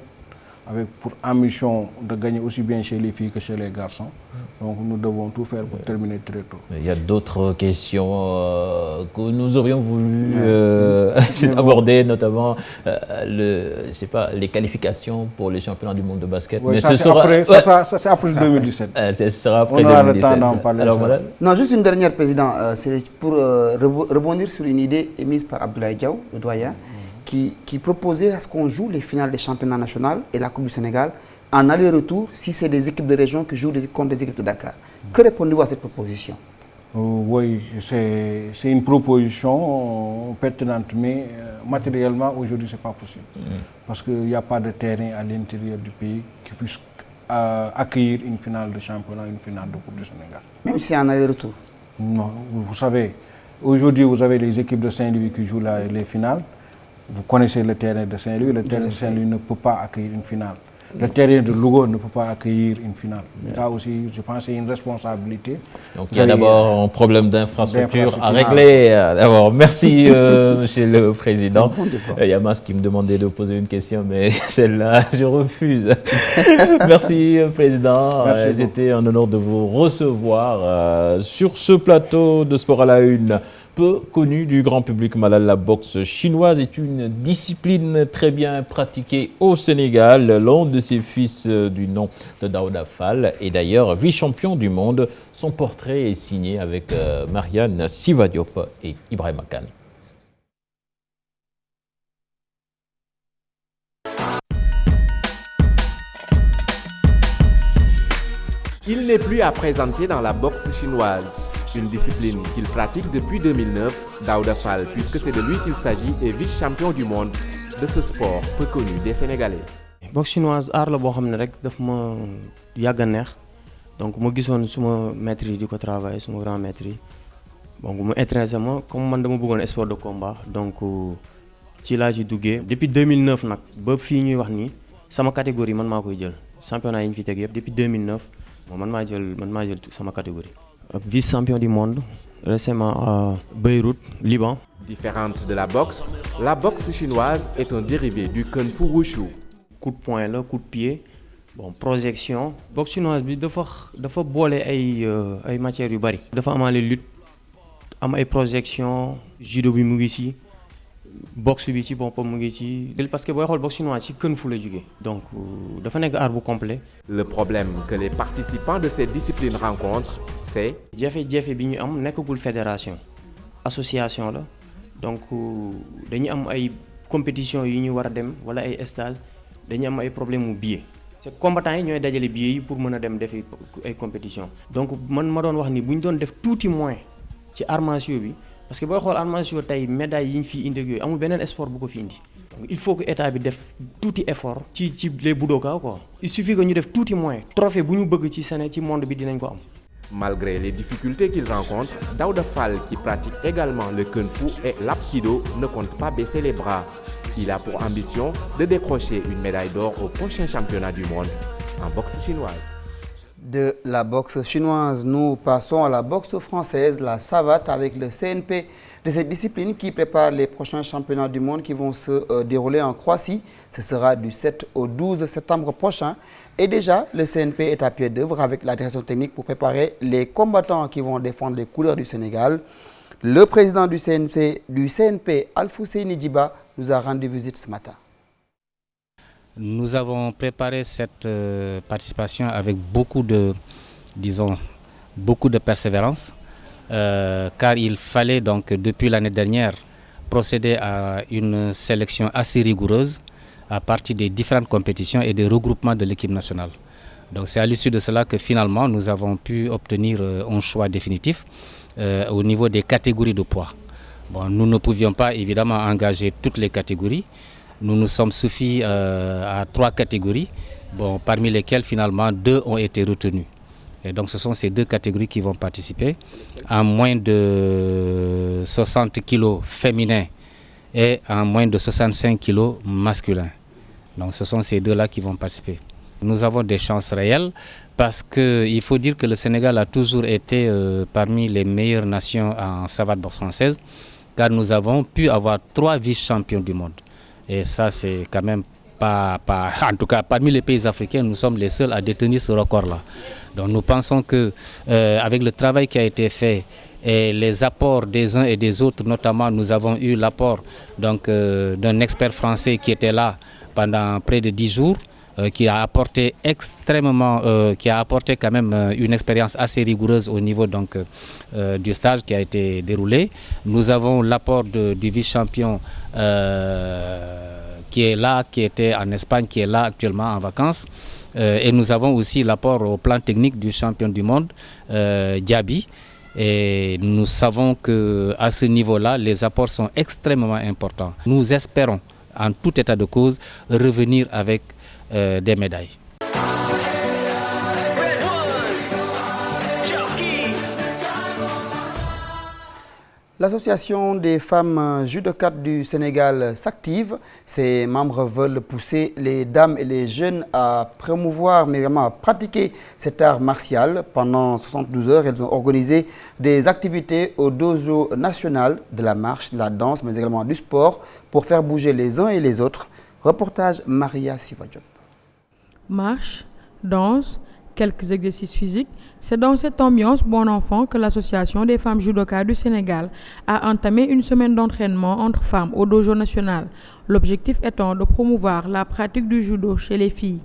avec pour ambition de gagner aussi bien chez les filles que chez les garçons. Donc nous devons tout faire pour terminer très tôt. Il y a d'autres questions que nous aurions voulu aborder, notamment les qualifications pour les championnats du monde de basket. Oui, mais c'est après 2017. Ce sera après 2017. On aura le temps d'en parler. Alors, voilà. Non, juste une dernière, Président. C'est pour rebondir sur une idée émise par Abdoulaye Diaw, le doyen, qui proposait à ce qu'on joue les finales des championnats nationaux et la Coupe du Sénégal en aller-retour si c'est des équipes de région qui jouent contre des équipes de Dakar. Que répondez-vous à cette proposition? Oui, c'est une proposition pertinente, mais matériellement, aujourd'hui, ce n'est pas possible. Parce qu'il n'y a pas de terrain à l'intérieur du pays qui puisse accueillir une finale de championnat, une finale de Coupe du Sénégal. Même si c'est en aller-retour? Non, vous savez, aujourd'hui, vous avez les équipes de Saint-Louis qui jouent les finales. Vous connaissez le terrain de Saint-Louis. Le terrain de Saint-Louis ne peut pas accueillir une finale. Le terrain de Louga ne peut pas accueillir une finale. Là aussi, je pense que c'est une responsabilité. Donc il y a d'abord un problème d'infrastructure à régler. D'abord, merci Monsieur le Président. Il y a Mas qui me demandait de poser une question, mais celle-là, je refuse. Merci Président. C'était un honneur de vous recevoir sur ce plateau de Sport à la Une. Peu connue du grand public, Malal, la boxe chinoise est une discipline très bien pratiquée au Sénégal. L'un de ses fils du nom de Daouda Fall est d'ailleurs vice-champion du monde. Son portrait est signé avec Marianne Sivadiop et Ibrahima Kane. Il n'est plus à présenter dans la boxe chinoise. Une discipline qu'il pratique depuis 2009, Daouda Fall, puisque c'est de lui qu'il s'agit, est vice-champion du monde de ce sport peu connu des Sénégalais. Boxe chinoise, art la boo xam ne rek daf ma yàgg a neex donc ma gisoon suma maître yi di ko travailler suma grand maître yi donc mu intéressé ma comme man dama bëggoon sport de combat donc ci laa ci duggee depuis 2009 nag ba fii ñuy wax nii sama catégorie man maa koy jël championnat yi ñu fi teg yëpp depuis 2009 man maa jël sama catégorie. Vice-champion du monde récemment à Beyrouth, Liban. Différente de la boxe chinoise est un dérivé du Kung Fu Wushu. Coup de poing là, coup de pied, bon projection. Boxe chinoise bi dafa boole ay matières yu bari. Dafa amaale lutte, am ay projection, judo bi mu ngi ci, boxe bi ci boppam mu ngi ci. Parce que booy xool boxe chinoise ci Kung Fu la jógee. Donc dafa nekk art bu complet. Le problème que les participants de cette discipline rencontrent, c'est jafe-jafe bi ñu am nekkagul fédération association la donc dañu am ay compétition yi ñu war a dem wala ay stage dañu am ay problème mu billet. C'est combattants yi ñooy dajale billets yi pour mën a dem defi ay compétition. Donc man ma doon wax ni bu ñu doon def tuuti moins ci arts martiaux bi parce que booy xool arts martiaux tey médailles yi ñu fi indi ak yooyu amul beneen sport bu ko fi indi. Donc il faut que état bi def tuuti effort ci les budoka quoi. Il suffit que ñu def tuuti moins trophée bu ñu bëgg ci monde bi dinañ ko am. Malgré les difficultés qu'il rencontre, Daouda Fall, qui pratique également le Kung Fu et l'Apkido, ne compte pas baisser les bras. Il a pour ambition de décrocher une médaille d'or au prochain championnat du monde en boxe chinoise. De la boxe chinoise, nous passons à la boxe française, la savate, avec le CNP de cette discipline qui prépare les prochains championnats du monde qui vont se dérouler en Croatie. Ce sera du 7 au 12 septembre prochain. Et déjà, le CNP est à pied d'œuvre avec la direction technique pour préparer les combattants qui vont défendre les couleurs du Sénégal. Le président du CNP, Alfousseini Djiba, nous a rendu visite ce matin. Nous avons préparé cette participation avec beaucoup de persévérance, car il fallait donc depuis l'année dernière procéder à une sélection assez rigoureuse à partir des différentes compétitions et des regroupements de l'équipe nationale. Donc c'est à l'issue de cela que finalement nous avons pu obtenir un choix définitif au niveau des catégories de poids. Bon, nous ne pouvions pas évidemment engager toutes les catégories. Nous nous sommes suffi à 3 catégories, bon, parmi lesquelles finalement 2 ont été retenues. Et donc ce sont ces 2 catégories qui vont participer, en moins de 60 kg féminins et en moins de 65 kg masculins. Donc ce sont ces 2-là qui vont participer. Nous avons des chances réelles parce qu'il faut dire que le Sénégal a toujours été parmi les meilleures nations en savate boxe française, car nous avons pu avoir 3 vice-champions du monde. Et ça, c'est quand même pas... En tout cas, parmi les pays africains, nous sommes les seuls à détenir ce record-là. Donc nous pensons qu'avec le travail qui a été fait et les apports des uns et des autres, notamment nous avons eu l'apport d'un expert français qui était là pendant près de 10 jours, qui a apporté quand même une expérience assez rigoureuse au niveau du stage qui a été déroulé. Nous avons l'apport du vice-champion qui est là, qui était en Espagne, qui est là actuellement en vacances. Et nous avons aussi l'apport au plan technique du champion du monde, Diaby. Et nous savons qu'à ce niveau-là, les apports sont extrêmement importants. Nous espérons, en tout état de cause, revenir avec des médailles. L'association des femmes judokates du Sénégal s'active. Ses membres veulent pousser les dames et les jeunes à promouvoir, mais également à pratiquer cet art martial. Pendant 72 heures, elles ont organisé des activités au dojo national de la marche, de la danse, mais également du sport pour faire bouger les uns et les autres. Reportage Maria Sivadjop. Marche, danse, quelques exercices physiques, c'est dans cette ambiance bon enfant que l'association des femmes judokas du Sénégal a entamé une semaine d'entraînement entre femmes au dojo national. L'objectif étant de promouvoir la pratique du judo chez les filles.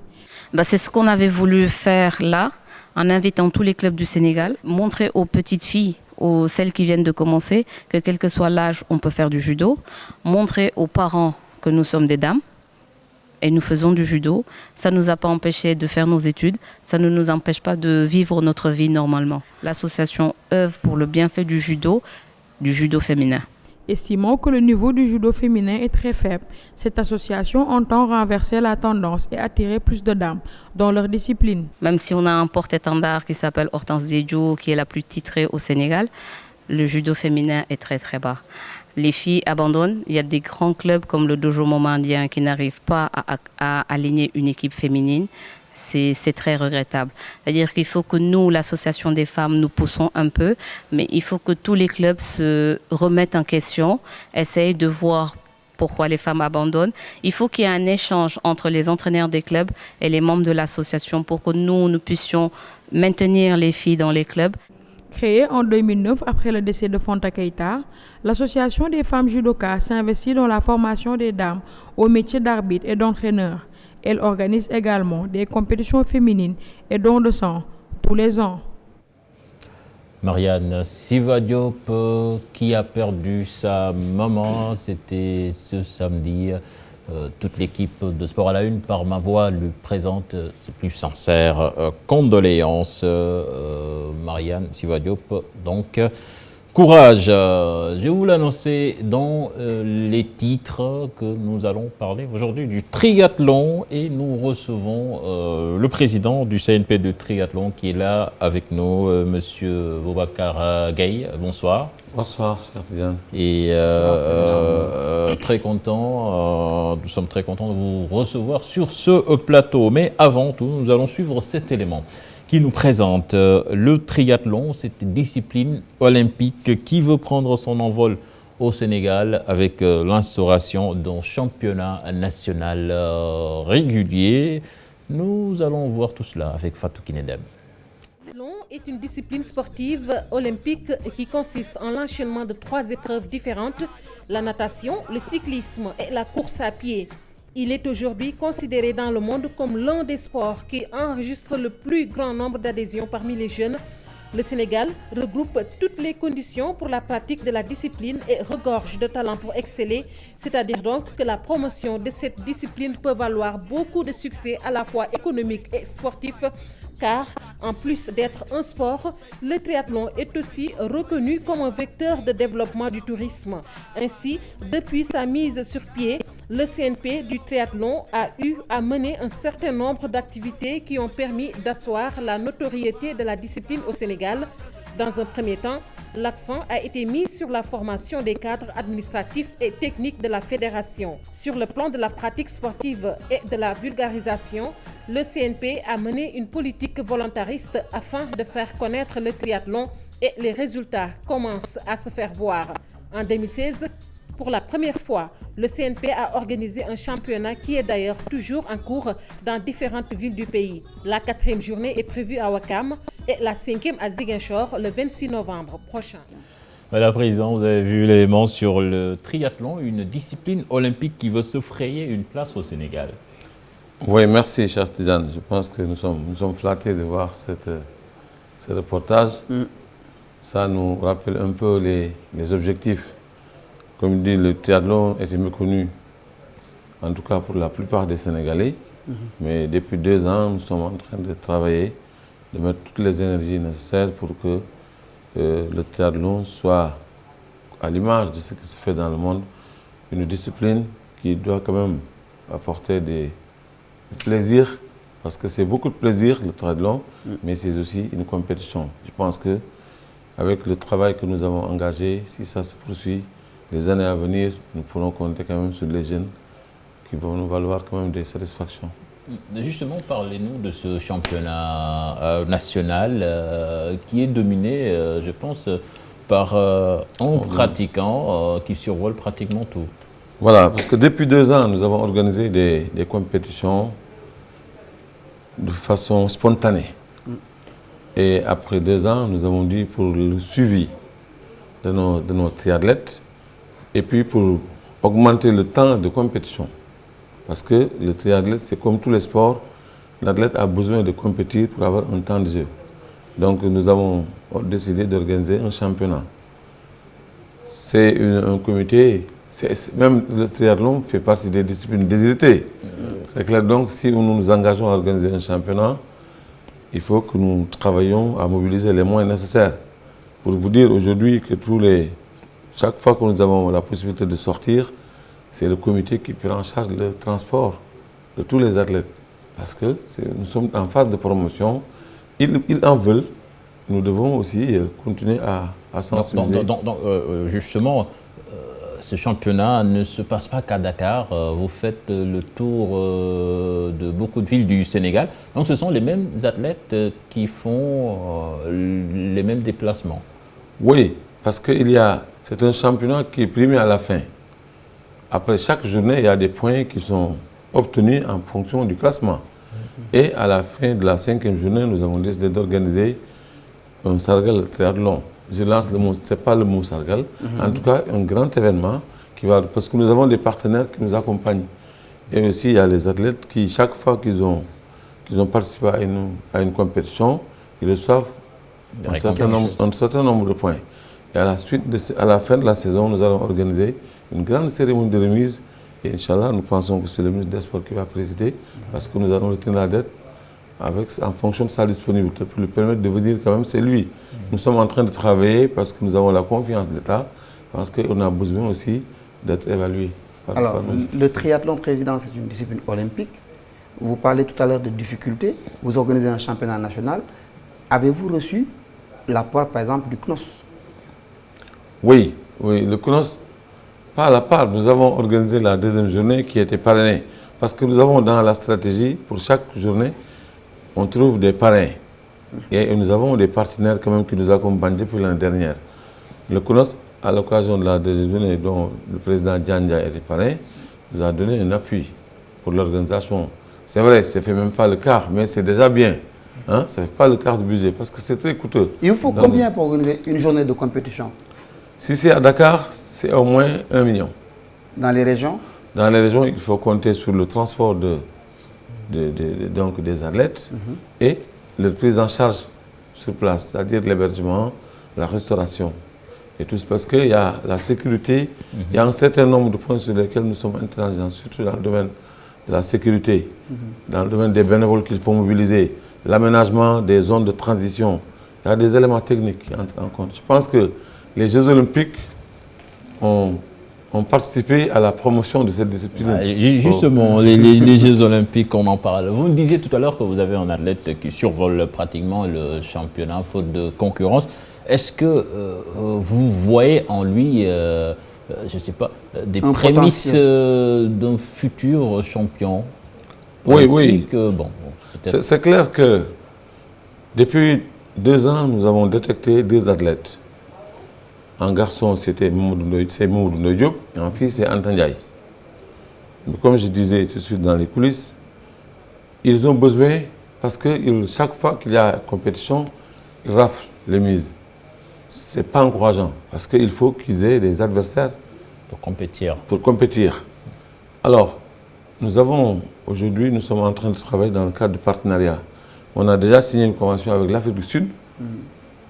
C'est ce qu'on avait voulu faire là, en invitant tous les clubs du Sénégal, montrer aux petites filles, aux celles qui viennent de commencer, que quel que soit l'âge, on peut faire du judo, montrer aux parents que nous sommes des dames, et nous faisons du judo. Ça ne nous a pas empêché de faire nos études, ça ne nous empêche pas de vivre notre vie normalement. L'association œuvre pour le bienfait du judo féminin. Estimant que le niveau du judo féminin est très faible, cette association entend renverser la tendance et attirer plus de dames dans leur discipline. Même si on a un porte-étendard qui s'appelle Hortense Diédhiou, qui est la plus titrée au Sénégal, le judo féminin est très très bas. Les filles abandonnent. Il y a des grands clubs comme le Dojo Momandien qui n'arrivent pas à aligner une équipe féminine. C'est très regrettable. C'est-à-dire qu'il faut que nous, l'association des femmes, nous poussons un peu, mais il faut que tous les clubs se remettent en question, essayent de voir pourquoi les femmes abandonnent. Il faut qu'il y ait un échange entre les entraîneurs des clubs et les membres de l'association pour que nous puissions maintenir les filles dans les clubs. Créée en 2009 après le décès de Fanta Keïta, l'association des femmes judokas s'investit dans la formation des dames au métier d'arbitre et d'entraîneur. Elle organise également des compétitions féminines et dons de sang tous les ans. Marianne Sivadjop, qui a perdu sa maman, c'était ce samedi. Toute l'équipe de Sport à la Une, par ma voix, lui présente ses plus sincères condoléances. Marianne Sivadjop, donc courage. Je vais vous l'annoncer dans les titres que nous allons parler aujourd'hui du triathlon et nous recevons le président du CNP de triathlon qui est là avec nous, monsieur Boubacar Gaye. Bonsoir. Bonsoir, cher Diane. Et très content, nous sommes très contents de vous recevoir sur ce plateau. Mais avant tout, nous allons suivre cet élément. qui nous présente le triathlon, cette discipline olympique qui veut prendre son envol au Sénégal avec l'instauration d'un championnat national régulier. Nous allons voir tout cela avec Fatou Kinedem. Le triathlon est une discipline sportive olympique qui consiste en l'enchaînement de 3 épreuves différentes, la natation, le cyclisme et la course à pied. Il est aujourd'hui considéré dans le monde comme l'un des sports qui enregistre le plus grand nombre d'adhésions parmi les jeunes. Le Sénégal regroupe toutes les conditions pour la pratique de la discipline et regorge de talents pour exceller, c'est-à-dire donc que la promotion de cette discipline peut valoir beaucoup de succès à la fois économique et sportif, car en plus d'être un sport, le triathlon est aussi reconnu comme un vecteur de développement du tourisme. Ainsi, depuis sa mise sur pied, le CNP du triathlon a eu à mener un certain nombre d'activités qui ont permis d'asseoir la notoriété de la discipline au Sénégal. Dans un premier temps, l'accent a été mis sur la formation des cadres administratifs et techniques de la fédération. Sur le plan de la pratique sportive et de la vulgarisation, le CNP a mené une politique volontariste afin de faire connaître le triathlon et les résultats commencent à se faire voir. En 2016, pour la première fois, le CNP a organisé un championnat qui est d'ailleurs toujours en cours dans différentes villes du pays. La 4e journée est prévue à Ouakam et la 5e à Ziguinchor le 26 novembre prochain. Madame la Présidente, vous avez vu l'élément sur le triathlon, une discipline olympique qui veut se frayer une place au Sénégal. Oui, merci, cher Tidjane. Je pense que nous sommes flattés de voir ce reportage. Ça nous rappelle un peu les objectifs. Comme dit, le triathlon était méconnu, en tout cas pour la plupart des Sénégalais. Mais depuis 2 ans, nous sommes en train de travailler, de mettre toutes les énergies nécessaires pour que le triathlon soit, à l'image de ce qui se fait dans le monde, une discipline qui doit quand même apporter du plaisir, parce que c'est beaucoup de plaisir, le triathlon, mais c'est aussi une compétition. Je pense qu'avec le travail que nous avons engagé, si ça se poursuit, les années à venir, nous pourrons compter quand même sur les jeunes qui vont nous valoir quand même des satisfactions. Justement, parlez-nous de ce championnat national qui est dominé, je pense, par un pratiquant qui survole pratiquement tout. Voilà, parce que depuis 2 ans, nous avons organisé des compétitions de façon spontanée. Et après 2 ans, nous avons dit pour le suivi de nos triathlètes, et puis pour augmenter le temps de compétition. Parce que le triathlète, c'est comme tous les sports, l'athlète a besoin de compétir pour avoir un temps de jeu. Donc nous avons décidé d'organiser un championnat. C'est un comité, même le triathlon fait partie des disciplines déshéritées. C'est clair, donc si nous nous engageons à organiser un championnat, il faut que nous travaillions à mobiliser les moyens nécessaires. Pour vous dire aujourd'hui que chaque fois que nous avons la possibilité de sortir, c'est le comité qui prend en charge le transport de tous les athlètes. Parce que nous sommes en phase de promotion, ils en veulent, nous devons aussi continuer à sensibiliser. Donc, justement, ce championnat ne se passe pas qu'à Dakar, vous faites le tour de beaucoup de villes du Sénégal. Donc ce sont les mêmes athlètes qui font les mêmes déplacements. Oui, parce que c'est un championnat qui est primé à la fin. Après chaque journée, il y a des points qui sont obtenus en fonction du classement. Et à la fin de la 5e journée, nous avons décidé d'organiser un sargal triathlon. Je lance le mot, ce n'est pas le mot sargal, en tout cas un grand événement parce que nous avons des partenaires qui nous accompagnent. Et aussi, il y a les athlètes qui, chaque fois qu'ils ont participé à une compétition, ils reçoivent un certain nombre de points. Et à la fin de la saison, nous allons organiser une grande cérémonie de remise. Et Inch'Allah, nous pensons que c'est le ministre des Sports qui va présider, parce que nous allons retenir la dette en fonction de sa disponibilité pour lui permettre de venir quand même, c'est lui. Nous sommes en train de travailler parce que nous avons la confiance de l'État, parce qu'on a besoin aussi d'être évalué. Alors, le triathlon, président, c'est une discipline olympique. Vous parlez tout à l'heure de difficultés. Vous organisez un championnat national. Avez-vous reçu l'apport, par exemple, du CNOS? Oui, le CNOS, pas à la part. Nous avons organisé la 2e journée qui était parrainée. Parce que nous avons dans la stratégie, pour chaque journée, on trouve des parrains. Et nous avons des partenaires quand même qui nous accompagnent depuis l'année dernière. Le CONOS, à l'occasion de la deuxième journée dont le président Djandja était parrain, nous a donné un appui pour l'organisation. C'est vrai, ce n'est fait même pas le quart, mais c'est déjà bien. Hein? Ça ne fait pas le quart du budget parce que c'est très coûteux. Il vous faut combien pour organiser une journée de compétition? Si c'est à Dakar, c'est au moins 1 million. Dans les régions? Dans les régions, il faut compter sur le transport donc des athlètes et le prise en charge sur place, c'est-à-dire l'hébergement, la restauration et tout ça. Parce qu'il y a la sécurité, il y a un certain nombre de points sur lesquels nous sommes intransigeants, surtout dans le domaine de la sécurité, dans le domaine des bénévoles qu'il faut mobiliser, l'aménagement des zones de transition. Il y a des éléments techniques qui entrent en compte. Je pense que les Jeux Olympiques ont participé à la promotion de cette discipline. Justement, les Jeux Olympiques, on en parle. Vous me disiez tout à l'heure que vous avez un athlète qui survole pratiquement le championnat faute de concurrence. Est-ce que vous voyez en lui, je ne sais pas, des prémices d'un futur champion? Oui. C'est clair que depuis 2 ans, nous avons détecté 2 athlètes. En garçon, c'était Mamoudou Diop, et en fille, c'est Anta Ndiaye. Mais comme je disais tout de suite dans les coulisses, ils ont besoin, parce que chaque fois qu'il y a compétition, ils raflent les mises. Ce n'est pas encourageant, parce qu'il faut qu'ils aient des adversaires pour compétir. Alors, aujourd'hui, nous sommes en train de travailler dans le cadre du partenariat. On a déjà signé une convention avec l'Afrique du Sud.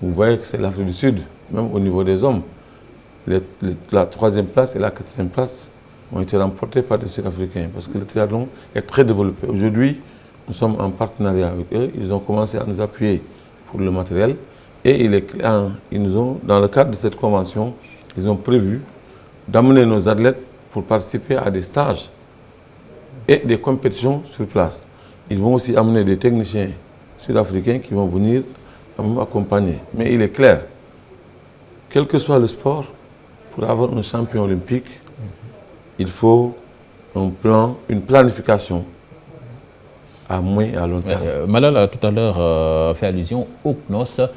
Vous voyez que c'est l'Afrique du Sud, même au niveau des hommes. La 3e place et la 4e place ont été remportées par des Sud-Africains parce que le triathlon est très développé. Aujourd'hui, nous sommes en partenariat avec eux. Ils ont commencé à nous appuyer pour le matériel et dans le cadre de cette convention, ils ont prévu d'amener nos athlètes pour participer à des stages et des compétitions sur place. Ils vont aussi amener des techniciens sud-africains qui vont venir accompagner. Mais il est clair, quel que soit le sport, pour avoir un champion olympique, il faut un plan, une planification à moyen et à long terme. Malal a tout à l'heure fait allusion au CNOS.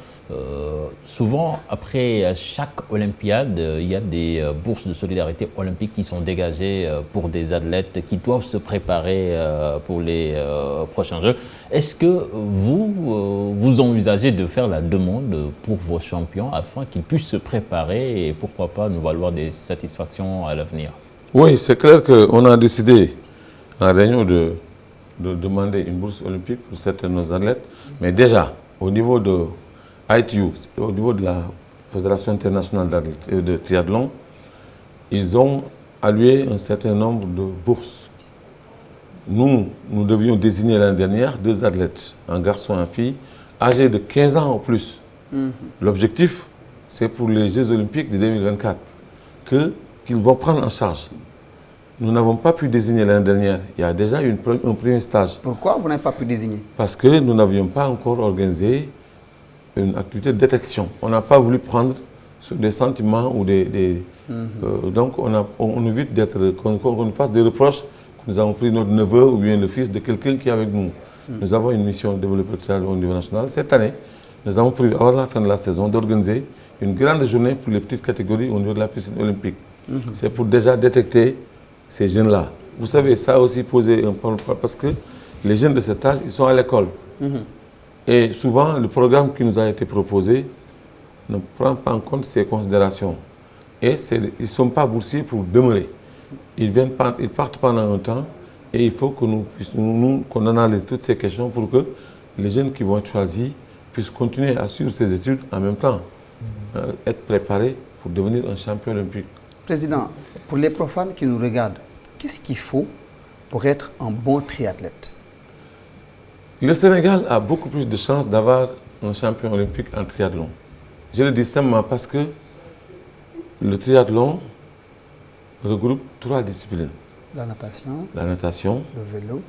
Souvent, après chaque Olympiade, il y a des bourses de solidarité olympique qui sont dégagées pour des athlètes qui doivent se préparer pour les prochains Jeux. Est-ce que vous envisagez de faire la demande pour vos champions afin qu'ils puissent se préparer et pourquoi pas nous valoir des satisfactions à l'avenir? Oui, c'est clair qu'on a décidé en réunion de demander une bourse olympique pour certains de nos athlètes, mais déjà au niveau de ITU, au niveau de la Fédération internationale de triathlon, ils ont alloué un certain nombre de bourses. Nous devions désigner l'année dernière 2 athlètes, un garçon et une fille, âgés de 15 ans ou plus. L'objectif, c'est pour les Jeux Olympiques de 2024 qu'ils vont prendre en charge. Nous n'avons pas pu désigner l'année dernière. Il y a déjà un premier stage. Pourquoi vous n'avez pas pu désigner? Parce que nous n'avions pas encore organisé une activité de détection. On n'a pas voulu prendre sur des sentiments ou donc on évite qu'on fasse des reproches que nous avons pris notre neveu ou bien le fils de quelqu'un qui est avec nous. Nous avons une mission de développer le triathlon au niveau national. Cette année, nous avons prévu, avant la fin de la saison, d'organiser une grande journée pour les petites catégories au niveau de la piscine olympique. C'est pour déjà détecter ces jeunes-là. Vous savez, ça a aussi posé un problème parce que les jeunes de cet âge, ils sont à l'école. Et souvent, le programme qui nous a été proposé ne prend pas en compte ces considérations. Et ils ne sont pas boursiers pour demeurer. Ils partent pendant un temps et il faut que qu'on analyse toutes ces questions pour que les jeunes qui vont être choisis puissent continuer à suivre ces études en même temps, être préparés pour devenir un champion olympique. Président, pour les profanes qui nous regardent, qu'est-ce qu'il faut pour être un bon triathlète? Le Sénégal a beaucoup plus de chances d'avoir un champion olympique en triathlon. Je le dis simplement parce que le triathlon regroupe 3 disciplines. La natation,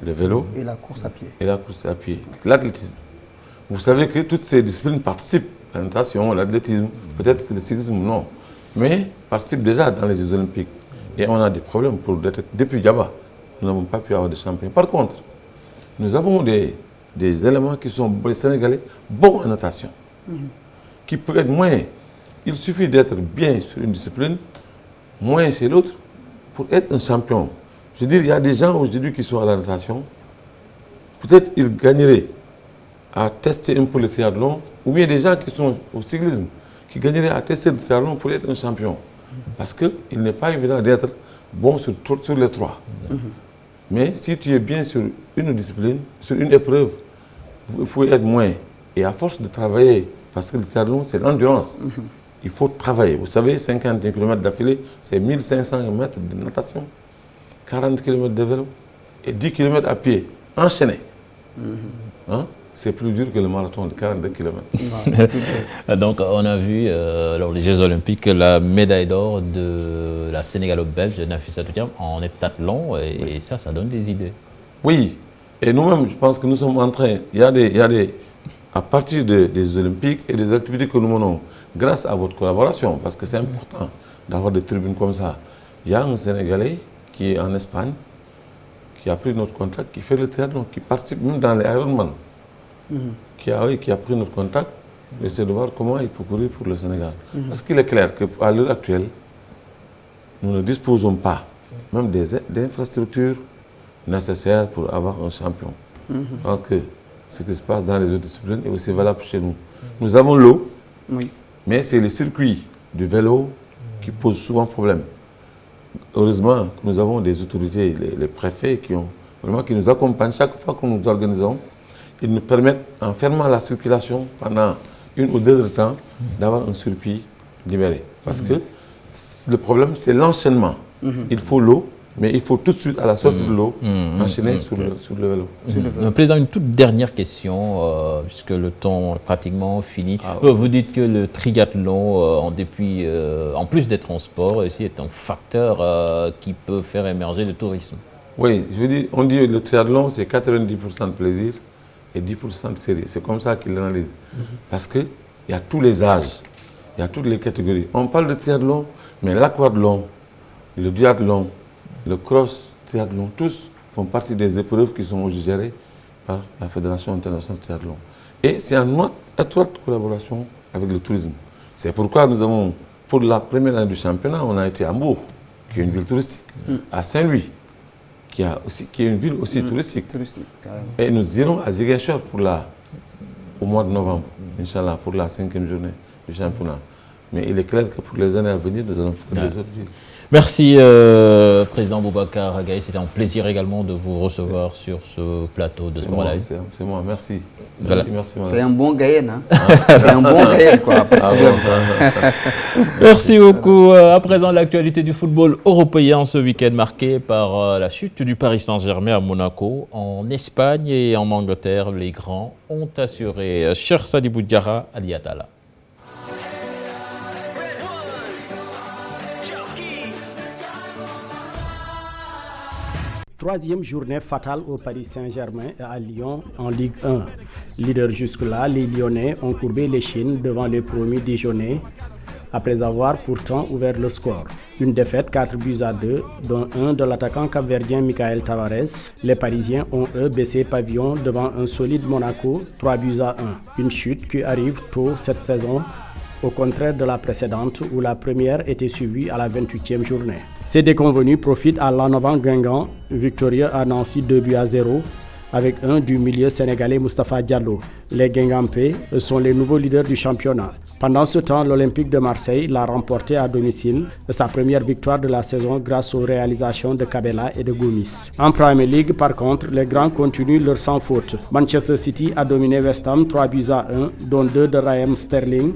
le vélo et la course à pied. L'athlétisme. Vous savez que toutes ces disciplines participent. La natation, l'athlétisme, peut-être le cyclisme, non. Mais participent déjà dans les Jeux olympiques. Et on a des problèmes pour depuis Djaba. Nous n'avons pas pu avoir de champions. Par contre, nous avons des des éléments qui sont les Sénégalais bons en natation, qui peuvent être moins. Il suffit d'être bien sur une discipline, moins chez l'autre, pour être un champion. Je veux dire, il y a des gens aujourd'hui qui sont à la natation, peut-être ils gagneraient à tester un peu le triathlon, ou bien des gens qui sont au cyclisme, qui gagneraient à tester le triathlon pour être un champion. Parce qu'il n'est pas évident d'être bon sur les trois. Mais si tu es bien sur une discipline, sur une épreuve, vous pouvez être moins. Et à force de travailler, parce que le triathlon, c'est l'endurance. Il faut travailler. Vous savez, 50 km d'affilée, c'est 1500 mètres de natation, 40 km de vélo et 10 km à pied, enchaînés. Hein? C'est plus dur que le marathon de 42 km. Donc, on a vu lors des Jeux Olympiques la médaille d'or de la Sénégalo-Belge Nafissatou Thiam en heptathlon, et ça donne des idées. Oui, et nous-mêmes, je pense que nous sommes en train, il y a des à partir des Olympiques et des activités que nous menons, grâce à votre collaboration, parce que c'est important d'avoir des tribunes comme ça. Il y a un Sénégalais qui est en Espagne, qui a pris notre contact, qui fait le triathlon, qui participe même dans les Ironman. Qui a pris notre contact et essaie de voir comment il peut courir pour le Sénégal. Parce qu'il est clair qu'à l'heure actuelle, nous ne disposons pas même d'infrastructures nécessaires pour avoir un champion. Je pense que ce qui se passe dans les autres disciplines est aussi valable chez nous. Nous avons l'eau, mais c'est les circuits du vélo qui posent souvent problème. Heureusement que nous avons des autorités, les préfets qui nous accompagnent chaque fois que nous organisons. Ils nous permettent, en fermant la circulation pendant 1 ou 2 heures de temps, d'avoir un circuit libéré. Parce que le problème, c'est l'enchaînement. Il faut l'eau, mais il faut tout de suite, à la sortie de l'eau, enchaîner sur le vélo. Président, une toute dernière question, puisque le temps est pratiquement fini. Vous dites que le triathlon, en plus d'être un sport, aussi est un facteur qui peut faire émerger le tourisme. Oui, je veux dire, on dit que le triathlon, c'est 90% de plaisir et 10% de série. C'est comme ça qu'il l'analyse. Parce qu'il y a tous les âges, il y a toutes les catégories. On parle de triathlon, mais l'aquathlon, le duathlon, le cross triathlon, tous font partie des épreuves qui sont gérées par la Fédération internationale de triathlon. Et c'est en étroite collaboration avec le tourisme. C'est pourquoi nous avons, pour la première année du championnat, on a été à Mbour, qui est une ville touristique, à Saint-Louis, qui est une ville aussi touristique. Et nous irons à Ziguinchor au mois de novembre, Inch'Allah, pour la 5e journée du championnat. Mais il est clair que pour les années à venir, nous allons faire des autres villes. Merci, Président Boubacar Gaye. C'était un plaisir également de vous recevoir sur ce plateau de Sport Live. C'est moi, merci. Voilà. Merci, c'est un bon Gayen, hein. C'est un bon Gayen, quoi. Merci beaucoup. À présent, l'actualité du football européen ce week-end marqué par la chute du Paris Saint-Germain à Monaco. En Espagne et en Angleterre, les grands ont assuré. Cher Sadibou Diarra, Ali Atala. Troisième journée fatale au Paris Saint-Germain et à Lyon en Ligue 1. Leader jusque-là, les Lyonnais ont courbé l'échine devant les promus dijonnais après avoir pourtant ouvert le score. Une défaite 4-2, dont un de l'attaquant capverdien Michael Tavares. Les Parisiens ont eux baissé pavillon devant un solide Monaco 3-1. Une chute qui arrive tôt cette saison, au contraire de la précédente où la première était suivie à la 28e journée. Ces déconvenus profitent à l'en-avant Guingamp, victorieux à Nancy 2-0, avec un du milieu sénégalais Moustapha Diallo. Les Guingampais sont les nouveaux leaders du championnat. Pendant ce temps, l'Olympique de Marseille l'a remporté à domicile, sa première victoire de la saison grâce aux réalisations de Cabella et de Gomis. En Premier League, par contre, les grands continuent leur sans faute. Manchester City a dominé West Ham 3-1, dont 2 de Raheem Sterling.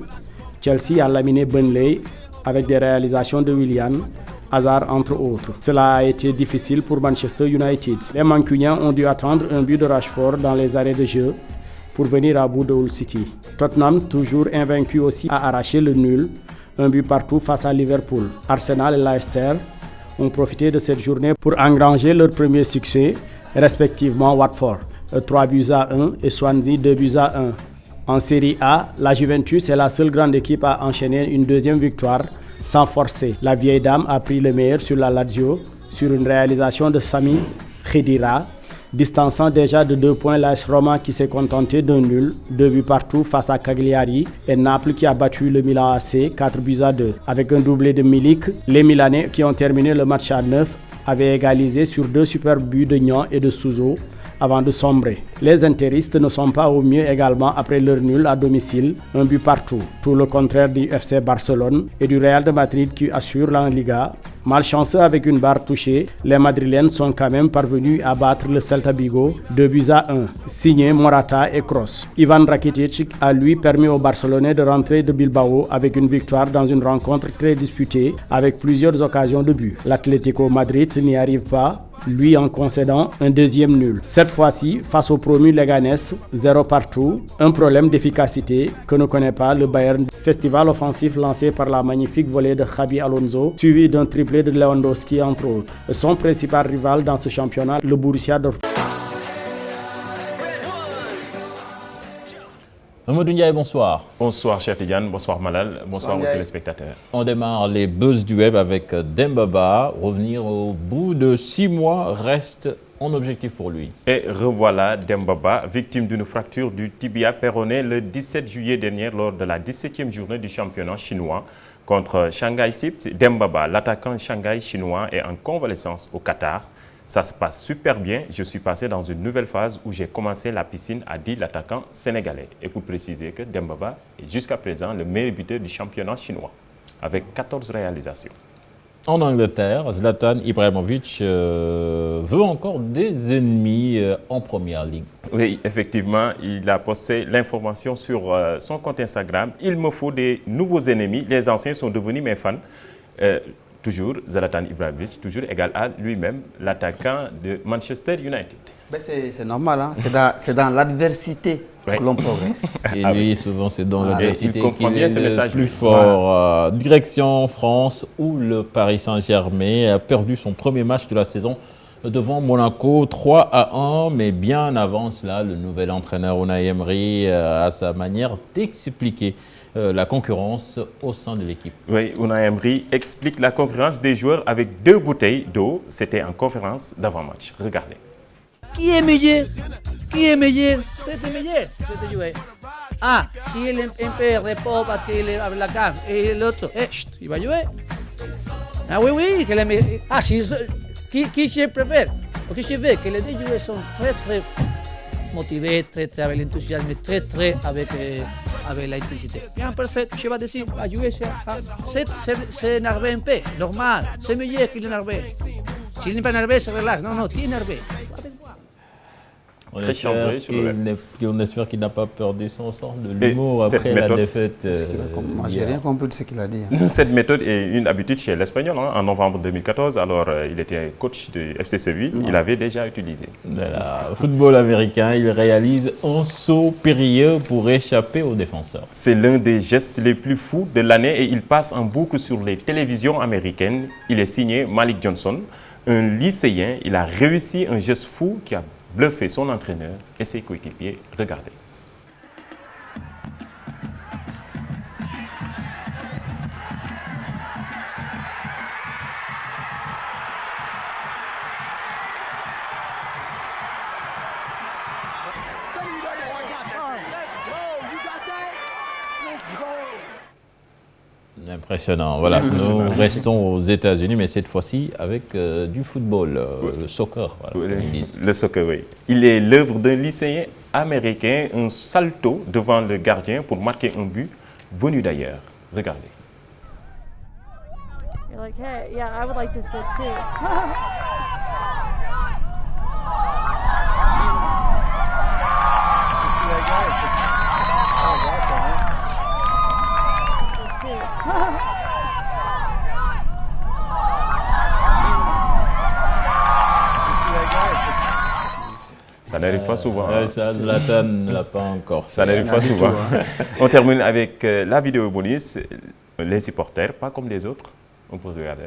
Chelsea a laminé Burnley avec des réalisations de Willian, Hazard entre autres. Cela a été difficile pour Manchester United. Les Mancuniens ont dû attendre un but de Rashford dans les arrêts de jeu pour venir à bout de Hull City. Tottenham, toujours invaincu aussi, a arraché le nul, un but partout face à Liverpool. Arsenal et Leicester ont profité de cette journée pour engranger leur premier succès, respectivement Watford 3-1 et Swansea 2-1. En Série A, la Juventus est la seule grande équipe à enchaîner une deuxième victoire sans forcer. La vieille dame a pris le meilleur sur la Lazio sur une réalisation de Sami Khedira distançant déjà de 2 points l'AS Roma qui s'est contenté d'un nul, 2 buts partout face à Cagliari, et Naples qui a battu le Milan AC 4-2. Avec un doublé de Milik, les Milanais qui ont terminé le match à 9 avaient égalisé sur 2 superbes buts de Nian et de Suso avant de sombrer. Les interistes ne sont pas au mieux également après leur nul à domicile, 1 but partout, tout le contraire du FC Barcelone et du Real de Madrid qui assure la Liga. Malchanceux avec une barre touchée, les Madrilènes sont quand même parvenus à battre le Celta Vigo 2-1, signé Morata et Kroos. Ivan Rakitic a lui permis aux Barcelonais de rentrer de Bilbao avec une victoire dans une rencontre très disputée avec plusieurs occasions de but. L'Atlético Madrid n'y arrive pas, lui en concédant un deuxième nul. Cette fois-ci, face au promu Leganés, 0 partout, un problème d'efficacité que ne connaît pas le Bayern. Festival offensif lancé par la magnifique volée de Xabi Alonso, suivi d'un triplé de Lewandowski entre autres. Son principal rival dans ce championnat, le Borussia Dortmund. Mamadou Ndiaye, bonsoir. Bonsoir, cher Tidiane. Bonsoir, Malal. Bonsoir aux téléspectateurs. On démarre les buzz du web avec Demba Ba. Revenir au bout de 6 mois reste un objectif pour lui. Et revoilà Demba Ba, victime d'une fracture du tibia péroné le 17 juillet dernier lors de la 17e journée du championnat chinois contre Shanghai SIPT. Demba Ba, l'attaquant Shanghai chinois, est en convalescence au Qatar. Ça se passe super bien. Je suis passé dans une nouvelle phase où j'ai commencé la piscine, a dit l'attaquant sénégalais. Et pour préciser que Demba Ba est jusqu'à présent le meilleur buteur du championnat chinois, avec 14 réalisations. En Angleterre, Zlatan Ibrahimovic veut encore des ennemis en première ligue. Oui, effectivement, il a posté l'information sur son compte Instagram. Il me faut des nouveaux ennemis. Les anciens sont devenus mes fans. Toujours Zlatan Ibrahimovic, toujours égal à lui-même, l'attaquant de Manchester United. C'est normal, hein? C'est dans l'adversité que l'on progresse. Et lui, souvent, c'est dans l'adversité qu'il est le plus fort. Voilà. Direction France, où le Paris Saint-Germain a perdu son premier match de la saison devant Monaco 3-1, mais bien avant cela, le nouvel entraîneur Unai Emery a sa manière d'expliquer la concurrence au sein de l'équipe. Oui, Unai Emery explique la concurrence des joueurs avec 2 bouteilles d'eau. C'était en conférence d'avant-match. Regardez. Qui est meilleur? Qui est meilleur? C'était meilleur. C'était joué. Ah, si il est un peu repos parce qu'il est avec la carte et l'autre, il va jouer. Ah oui, que les meilleurs. Ah, si, qui je préfère? Ou qui je veux? Que les 2 joueurs sont très, très motivés, très, très avec l'enthousiasme, très, très avec l'intensité. Bien, parfait, je vais dire, à jouer, c'est énervé un peu, normal, c'est meilleur qu'il est énervé. S'il n'est pas énervé, c'est relax. Non, tu es énervé. On espère qu'il n'a pas perdu son sens de l'humour après la défaite. Moi, j'ai rien compris de ce qu'il a dit. Cette méthode est une habitude chez l'Espagnol. En novembre 2014, alors il était coach de FC Séville, il avait déjà utilisé. Voilà. Football américain, il réalise un saut périlleux pour échapper aux défenseurs. C'est l'un des gestes les plus fous de l'année et il passe en boucle sur les télévisions américaines. Il est signé Malik Johnson, un lycéen. Il a réussi un geste fou qui a bluffé son entraîneur et ses coéquipiers. Regardez. Impressionnant. Voilà, nous restons aux États-Unis, mais cette fois-ci avec du football, le soccer. Voilà, le soccer, oui. Il est l'œuvre d'un lycéen américain, un salto devant le gardien pour marquer un but venu d'ailleurs. Regardez. You're like, hey, yeah, I would like to sit too. Ça n'arrive pas souvent. Ça, Zlatan ne l'a pas encore fait. Ça n'arrive pas souvent. On termine avec la vidéo bonus. Les supporters, pas comme les autres. On peut regarder.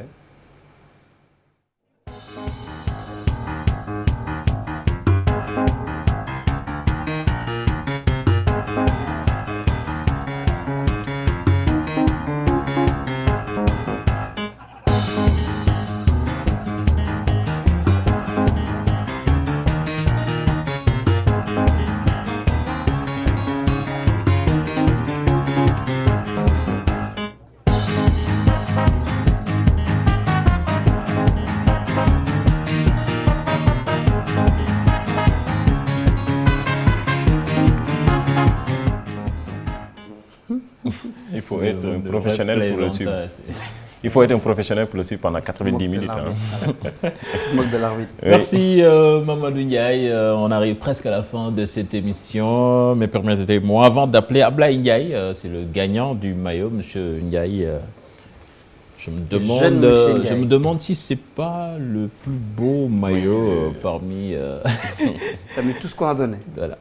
être un professionnel pour le suivre. Il faut être un professionnel pour le suivre pendant 90 minutes. Merci Mamadou Ndiaye. On arrive presque à la fin de cette émission. Mais permettez-moi, avant d'appeler Ablaye Ndiaye, c'est le gagnant du maillot, Monsieur Ndiaye. Je me demande si c'est pas le plus beau maillot parmi tout ce qu'on a donné. Voilà.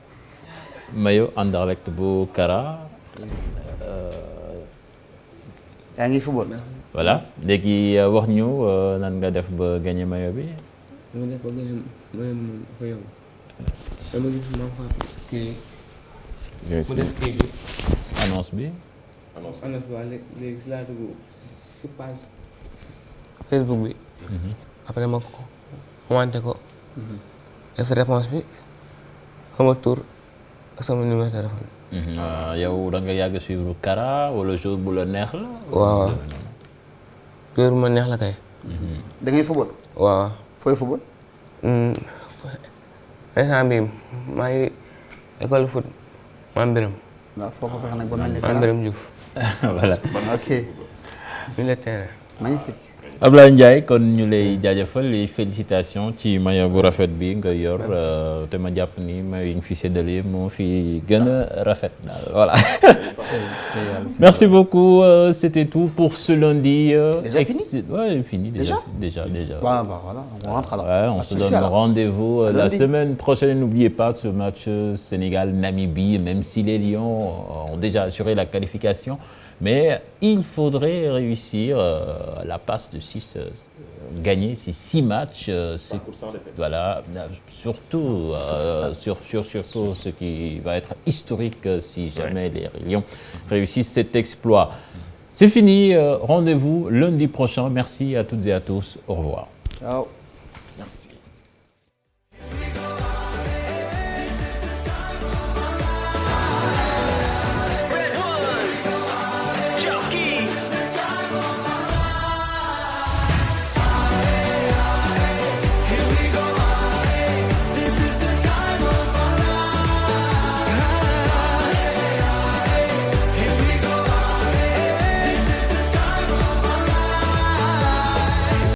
Maillot Anderlecht bu Kara. yaa ngi football. Voilà léegi wax ñu nan nga def ba gagné maillot bi. dama def ba gagné maillot bi dafa yomb dama gis ma fa kii. mu def kii bi. annonce bi. annonce bi waaw léegi si laa dugg si page Facebook bi. après ma commenté ko. def réponse bi sama tur ak sama numéro téléphone. yow da nga yàgg suivre Kara wala jour bu la neex la. waaw jour bu ma neex la kay. da ngay football. waaw fooy football. instant bii maa ngi école foot Mame Birame. waaw foo ko fexe nag ba mel ni Mame Birame Diouf. Voilà. ok. milieu de terrain. magnifique. Ablaye Ndiaye kon ñu lay jaajëfal les félicitations ci maillot bu rafet bi nga yor te ma jàpp ni maillot yi ñu fi séddale moo fi gën a rafet daal voilà. Merci beaucoup, c'était tout pour ce lundi. Déjà fini? Ouais, fini déjà. Déjà. Voilà, on rentre alors. Ouais, on se donne rendez-vous la semaine prochaine. N'oubliez pas ce match Sénégal-Namibie, même si les Lions ont déjà assuré la qualification. Mais il faudrait réussir la passe de 6, gagner ces 6 matchs. Voilà, surtout, surtout ce qui va être historique si jamais les Lions réussissent cet exploit. C'est fini, rendez-vous lundi prochain. Merci à toutes et à tous. Au revoir. Ciao.